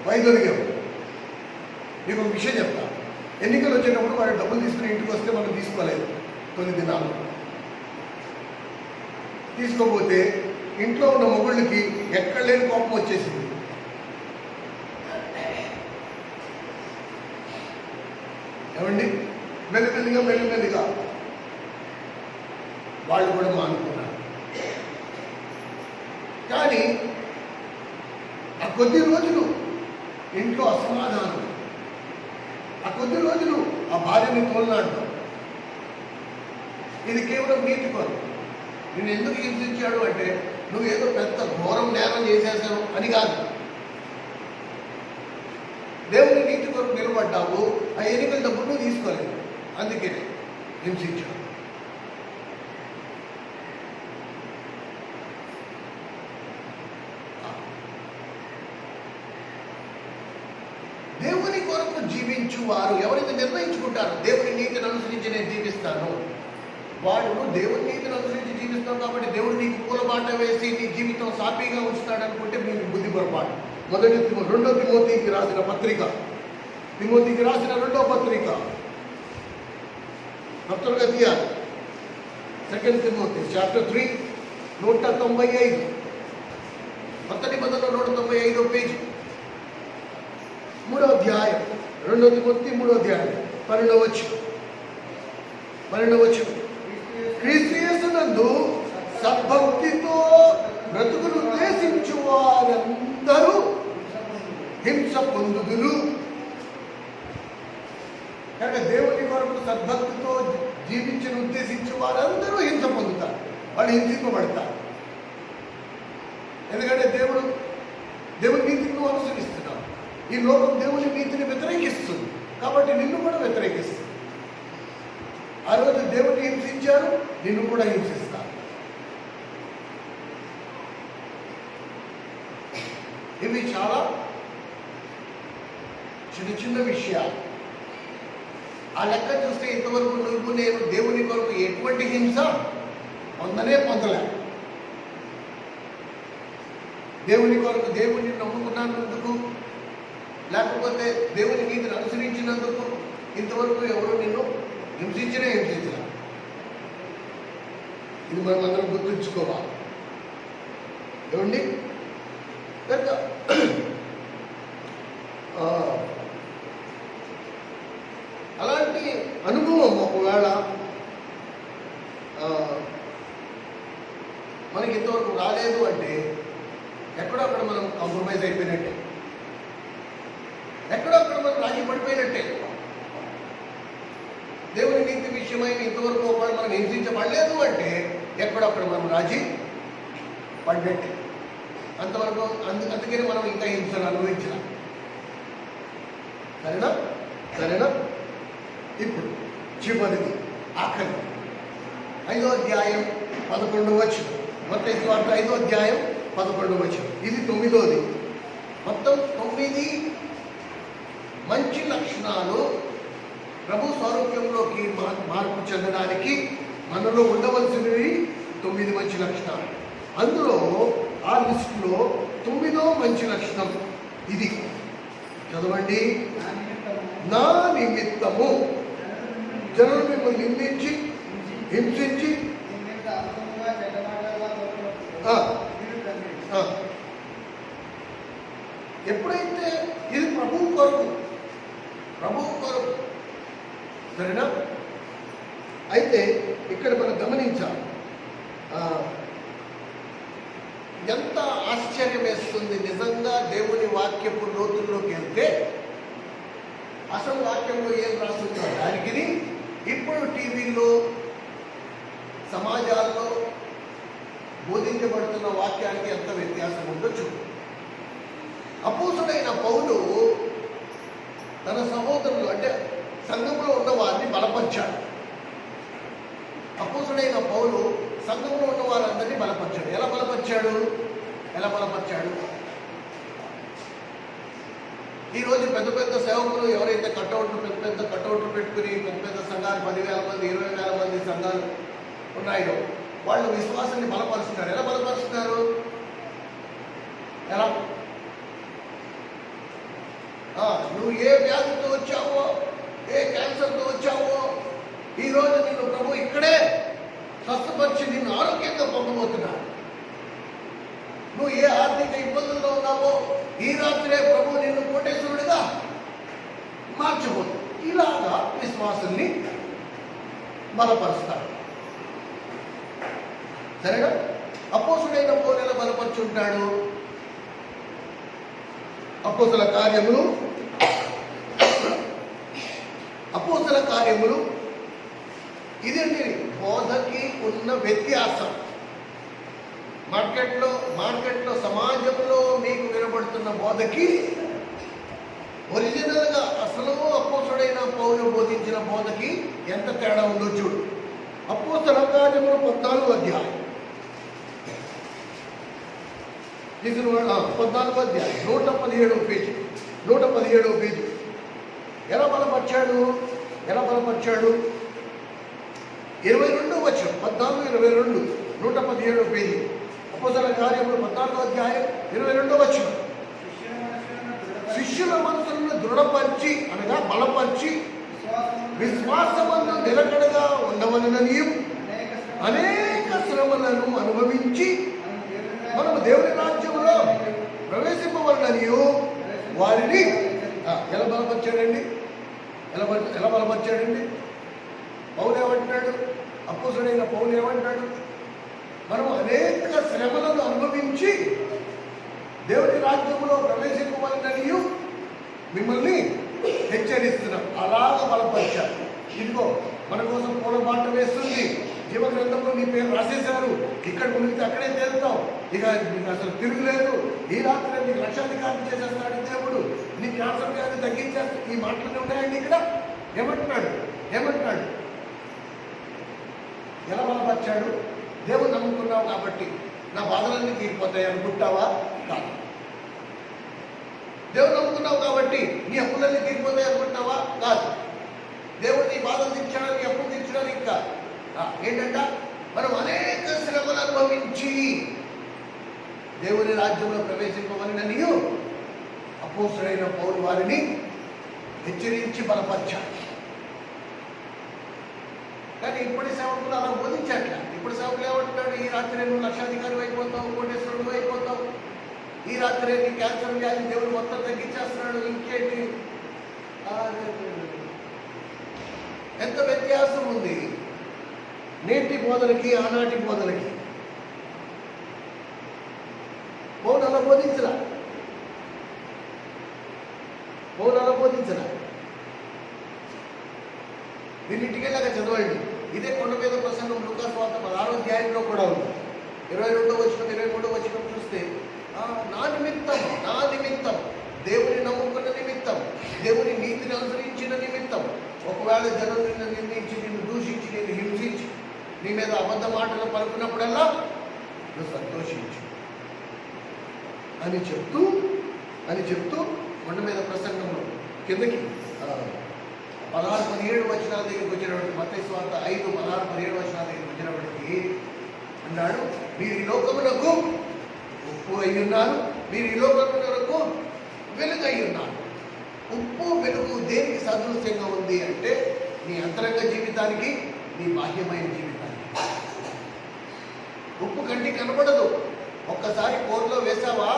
S1: వైదొలిగాము. మీకు ఒక విషయం చెప్తా. ఎన్నికలు వచ్చేటప్పుడు వాడు డబ్బులు తీసుకుని ఇంటికి వస్తే మనం తీసుకోలేదు. కొన్ని దినాలు తీసుకోపోతే ఇంట్లో ఉన్న మొగుళ్ళకి ఎక్కడ లేని కోపం వచ్చేసింది. ఏమండి, మెల్లిమెల్లిగా వాళ్ళు కూడా మానుకున్నారు. కానీ ఆ కొద్ది రోజులు ఇంట్లో అసమాధానం, ఆ కొద్ది రోజులు ఆ భార్యని తోలనాడు. ఇది కేవలం నీతి కొరకు. నేను ఎందుకు హింసించాడు అంటే నువ్వు ఏదో పెద్ద ఘోరం నేరం చేసేసావు అని కాదు. దేవుని నీతి కొరకు నిలబడ్డావు. ఆ ఎన్నికల డబ్బులు నువ్వు తీసుకోలేదు, అందుకే హింసించావు. దేవుని కొరకు జీవించు వారు ఎవరైతే నిర్ణయించుకుంటారో దేవుని నీతిని అనుసరించి నేను జీవిస్తాను, వాడు దేవుని నీతిని అనుసరించి జీవిస్తాం కాబట్టి దేవుడు నీకు పూలబాట వేసి నీ జీవితం సాఫీగా ఉంచుతాడు అనుకుంటే మీకు బుద్ధి పొరపాటు. రెండో తిమోతికి రాసిన పత్రిక, తిమోతికి రాసిన 2వ పత్రిక భక్తులుగా తీయాలి. 2 తిమోతి చాప్టర్ 3 195, కొత్త నిబంధనలో 195వ పేజీ, 3వ అధ్యాయం, 2 తిమోతి 3వ అధ్యాయం 12వ వచనం. క్రీస్తు యేసునందు సద్భక్తితో బ్రతుకును ఉద్దేశించు వారందరూ హింస పొందుదురు. కనుక దేవుని కొరకు సద్భక్తితో జీవించిన ఉద్దేశించే వారందరూ హింస పొందుతారు, వాళ్ళు హింసింపబడతారు. ఎందుకంటే దేవుని నీతిని నువ్వు అనుసరిస్తున్నావు. ఈ లోకం దేవుని నీతిని వ్యతిరేకిస్తుంది కాబట్టి నిన్ను కూడా వ్యతిరేకిస్తుంది. ఆ రోజు దేవుని హింసించారు, నిన్ను కూడా హింసిస్తారు. ఇవి చాలా చిన్న విషయాలు. ఆ లెక్క చూస్తే ఇంతవరకు నువ్వు నేను దేవుని కొరకు ఎటువంటి హింస పొందలే. దేవుని కొరకు దేవుని నమ్ముకున్నందుకు, లేకపోతే దేవుని నీతిని అనుసరించినందుకు ఇంతవరకు ఎవరు నిన్ను హింసించలే. ఇది మనం అందరం గుర్తుంచుకోవాలి. ఏమండి, కనుక అలాంటి అనుభవం ఒకవేళ మనకి ఇంతవరకు రాలేదు అంటే ఎక్కడో అక్కడ మనం కాంప్రమైజ్ అయిపోయినట్టే, ఎక్కడో అక్కడ మనం రాజీ పడిపోయినట్టే. దేవుని నీతి విషయమైన ఇంతవరకు ఒకవేళ మనం హింసించబడలేదు అంటే ఎక్కడో అక్కడ మనం రాజీ పడ్డట్టే. అంతవరకు అందుకని మనం ఇంకా హింసను అనుభవించాలి. సరేనా? ఇప్పుడు చివరిది ఆఖరి 5వ అధ్యాయం 11వ వచనం. మత్తయి సువార్త 5వ అధ్యాయం 11వ వచనం. ఇది 9వది. మొత్తం 9 మంచి లక్షణాలు ప్రభు స్వరూప్యంలోకి మార్పు చెందడానికి మనలో ఉండవలసినవి 9 మంచి లక్షణాలు. అందులో ఆ లిస్టులో 9వ మంచి లక్షణం ఇది. చదవండి. నా నిమిత్తము జనులు మిమ్మల్ని నిందించి హింసించి ఎప్పుడైతే ఇది ప్రభువు కొరకు సరేనా? అయితే ఇక్కడ మనం గమనించాలి. ఎంత ఆశ్చర్యం వేస్తుంది నిజంగా దేవుని వాక్యపు లోతుల్లోకి వెళ్తే. అసలు వాక్యంలో ఏం రాస్తుందో దానికి ఇప్పుడు టీవీలో సమాజాల్లో బోధించబడుతున్న వాక్యానికి ఎంత వ్యత్యాసం ఉందో చూడు. అపోస్తుడైన పౌలు తన సహోదరులు అంటే సంఘంలో ఉన్న వారిని బలపరిచాడు. అపోస్తుడైన పౌలు సంఘంలో ఉన్న వారందరినీ బలపరిచాడు. ఎలా బలపరిచాడు? ఈరోజు పెద్ద పెద్ద సేవకులు ఎవరైతే పెద్ద కటౌట్లు పెట్టుకుని పెద్ద సంఘాలు 10,000 మంది 20,000 మంది సంఘాలు ఉన్నాయో వాళ్ళు విశ్వాసాన్ని బలపరుస్తున్నారు. ఎలా బలపరుస్తున్నారు? ఎలా? నువ్వు ఏ వ్యాధితో వచ్చావో, ఏ క్యాన్సర్తో వచ్చావో, ఈరోజు నిన్ను ప్రభు ఇక్కడే స్వస్థపరిచి నిన్ను ఆరోగ్యంగా పంపబోతున్నాడు. నువ్వు ఏ ఆర్థిక ఇబ్బందుల్లో ఉన్నావో ఈ రాత్రే ప్రభు నిన్ను కోటేశ్వరుడిగా మార్చబోతుంది. ఇలాగా విశ్వాసాన్ని బలపరుస్తాడు. సరేనా? అపోస్తుడైన పౌలు ఎలా బలపరుచుంటాడు? అపోస్తుల కార్యములు ఇదండి బోధకి ఉన్న వ్యత్యాసం. మార్కెట్లో సమాజంలో మీకు వినబడుతున్న బోధకి ఒరిజినల్గా అసలు అపోస్తుడైన పౌలు బోధించిన బోధకి ఎంత తేడా ఉందో చూడు. అపోస్తుల కార్యములు 14వ అధ్యాయం 14వ అధ్యాయం 117వ పేజీ. ఎలా బలపరిచాడు? 22వ వచనం 14:22 117వ పేజీ. అపోస్తుల కార్యములు 14వ అధ్యాయం 22వ వచనం. శిష్యుల మనసులను దృఢపరిచి అనగా బలపరిచి విశ్వాసమందు నిలకడగా ఉండవలననియు అనేక శ్రమలను అనుభవించి మనము దేవుని రాజ్యంలో ప్రవేశింపవలననియు వారిని ఎలా బలపరిచాడండి? పౌలు ఏమంటున్నాడు? అపోస్తుడైన పౌలు ఏమంటాడు? మనం అనేక శ్రమలను అనుభవించి దేవుని రాజ్యంలో ప్రవేశింపవలననియు మిమ్మల్ని హెచ్చరిస్తున్నాం. అలాగా బలపరిచారు. ఇదిగో మన కోసం పూలబాట వేస్తుంది, జీవగ్రంథంలో నీ పేరు రాసేశారు, ఇక్కడ మునిగితే అక్కడే తేలుతావు, ఇక నీకు అసలు తిరుగులేదు, ఈ రాత్రి నీకు లక్షాధికారం చేసేస్తాడు దేవుడు, నీ క్యాన్సర్ వ్యాధి తగ్గించేస్తాడు. ఈ మాటలు ఉన్నాయండి. ఇక్కడ ఏమంటున్నాడు? ఎలా బలపరిచాడు? దేవుడు నమ్ముకున్నావు కాబట్టి నా బాధలన్నీ తీరిపోతాయి అనుకుంటావా? కాదు. దేవుడు నమ్ముకున్నావు కాబట్టి నీ అప్పులన్నీ తీరిపోతాయి అనుకుంటావా? కాదు. దేవుడు నీ బాధలు తీర్చడానికి, నీ అప్పులు తీర్చడానికి కాదు. ఏంటంట? మనం అనేక శ్రమలు అనుభవించి దేవుని రాజ్యంలో ప్రవేశింపవలనని అపోస్తుడైన పౌలు వారిని హెచ్చరించి బలపరిచాడు. కానీ ఇప్పటి సేవకులు అలా బోధించట్ల. ఇప్పుడు సేవకులు ఏమంటున్నాడు? ఈ రాత్రి నువ్వు లక్షాధికారి అయిపోతావు, కోటేశ్వరుడు అయిపోతావు, ఈ రాత్రి నీ క్యాన్సర్ వ్యాధి దేవుడు మొత్తం తగ్గించేస్తున్నాడు, ఇంకేంటి? ఎంత వ్యత్యాసం ఉంది నేటి బోధనకి ఆనాటి బోధనకి. పౌలు అలా బోధించరా? మీరు ఇంటికెళ్ళాక చదవండి. ఇదే కొండ మీద ప్రసంగం లూకా సువార్త 16వ అధ్యాయంలో కూడా ఉంది. 22వ వచనం 23వ వచనం చూస్తే నా నిమిత్తం దేవుని నమ్ముకున్న నిమిత్తం, దేవుని నీతిని అనుసరించిన నిమిత్తం, ఒకవేళ జనం నిన్ను నిందించి, నిన్ను దూషించి, నిన్ను హింసించి, నీ మీద అబద్ధ మాటలు పలుకున్నప్పుడల్లా నువ్వు సంతోషించు అని చెప్తూ కొండ మీద ప్రసంగంలో కిందకి 16-17 వచనాల దగ్గరికి వచ్చినప్పటికి, మత్తయి సువార్త 5:16-17 వచనాల దగ్గరికి వచ్చినప్పటికీ అన్నాడు, మీరు ఈ లోకమునకు ఉప్పు అయి ఉన్నారు, మీరు ఈ లోకమునకు వెలుగు అయి ఉన్నారు. ఉప్పు వెలుగు దేనికి సదృశ్యంగా ఉంది అంటే నీ అంతరంగ జీవితానికి, నీ బాహ్యమైన జీవితానికి. ఉప్పు కంటికి కనపడదు. ఒక్కసారి కూరలో వేసావా,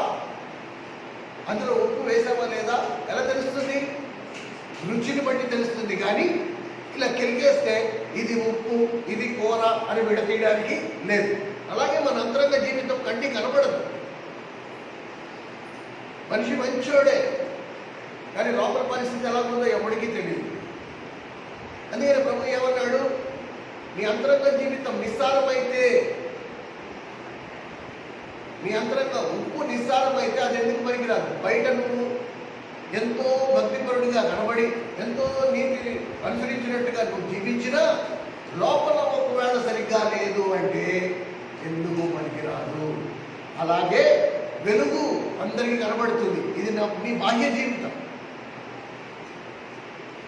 S1: అందులో ఉప్పు వేసావా లేదా ఎలా తెలుస్తుంది? రుచిని బట్టి తెలుస్తుంది. కానీ ఇలా కెలిగేస్తే ఇది ఉప్పు, ఇది కూర అని విడతీయడానికి లేదు. అలాగే మన అంతరంగ జీవితం కంటికి కనపడదు. మనిషి మంచోడే, కానీ లోపల పరిస్థితి ఎలా ఉందో ఎవరికీ తెలియదు. అందుకని ప్రభు ఏమన్నాడు? నీ అంతరంగ జీవితం నిస్సారమైతే నీ అంతరంగ ఉప్పు నిస్సారమైతే అది ఎందుకు పనికిరాదు. బయట నువ్వు ఎంతో భక్తిపరుడిగా కనబడి ఎంతో నీతిని అనుసరించినట్టుగా నువ్వు జీవించినా లోపల ఒకవేళ సరిగ్గా లేదు అంటే ఎందుకు పనికిరాదు. అలాగే వెలుగు అందరికీ కనబడుతుంది. ఇది నీ బాహ్య జీవితం.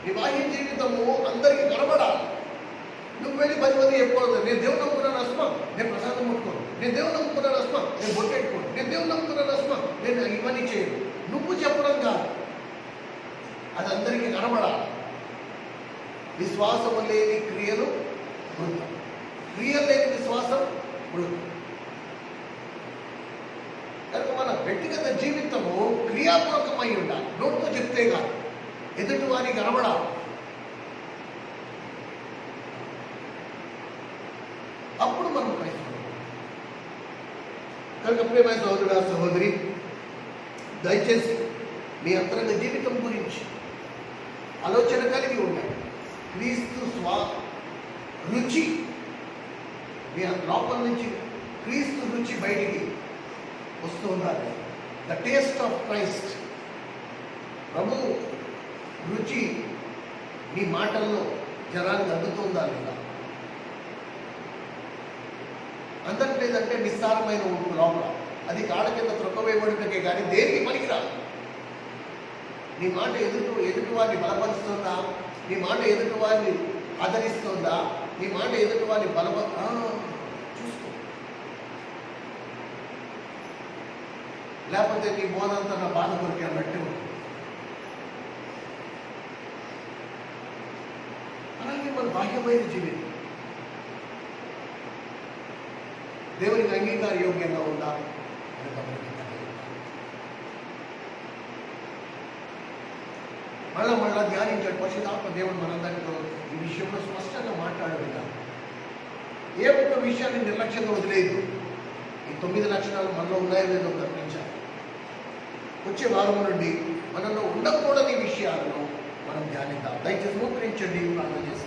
S1: నీ బాహ్య జీవితము అందరికీ కనబడాలి. నువ్వు వెళ్ళి 10 మంది చెప్పకూడదు, నేను దేవుని నమ్ముకున్నాను అస్మా, నేను ప్రసాదం ముట్టుకోను, నేను దేవుని నమ్ముకున్నాను అస్మా, నేను బొట్టెట్టుకోను, నేను దేవుని నమ్ముకున్నాను అస్మా, నేను ఇవన్నీ చేయను. నువ్వు చెప్పడం కాదు, అది అందరికీ కనబడాలి. విశ్వాసము లేని క్రియలు మృతం, క్రియలు లేని విశ్వాసం మృతం. కనుక మన వ్యక్తిగత జీవితము క్రియాపూర్వకమై ఉండాలి. నోటితో చెప్తే కాదు, ఎదుటి వారికి కనబడాలి. అప్పుడు మనం క్రైస్తవులు. కనుక ప్రియమైన సహోదరుడా సహోదరి, దయచేసి మీ అంతరంగ జీవితం గురించి ఆలోచన కలిగి ఉండండి. క్రీస్తు రుచి మీ లోపల నుంచి క్రీస్తు రుచి బయటికి వస్తూ ఉండాలి. ద టేస్ట్ ఆఫ్ క్రైస్ట్, ప్రభు రుచి మీ మాటల్లో జనానికి అందుతూ ఉండాలి. కదా అందరికి లేదంటే నిస్సారమైన ఉప్పు లోపల, అది కాళ్ళ కింద త్రొక్కవేయబడినకే కానీ దేనికి పనికిరాదు. నీ మాట ఎదుటి వారిని బలపరుస్తుందా? నీ మాట ఎదుటి వారిని ఆదరిస్తుందా? నీ మాట ఎదుటి వారిని చూసుకో. లేకపోతే నీ బోధంతా నా బాధ కొరికే అన్నట్టు. అలాగే మన బాహ్యమైన జీవితం దేవునికి అంగీకార యోగ్యంగా ఉందా? మళ్ళా ధ్యానించాడు పరిశుద్ధాత్మ దేవుడు మనందరితో ఈ విషయంలో స్పష్టంగా మాట్లాడేదా. ఏ ఒక్క విషయాన్ని నిర్లక్ష్యంగా వదిలేదు. ఈ 9 లక్షణాలు మనలో ఉన్నాయో లేదో గమనించాలి. వచ్చే వారం నుండి మనలో ఉండకూడని విషయాలను మనం ధ్యానిద్దాం. దయచేసి మోకరించండి, ప్రార్థన చేస్తాం.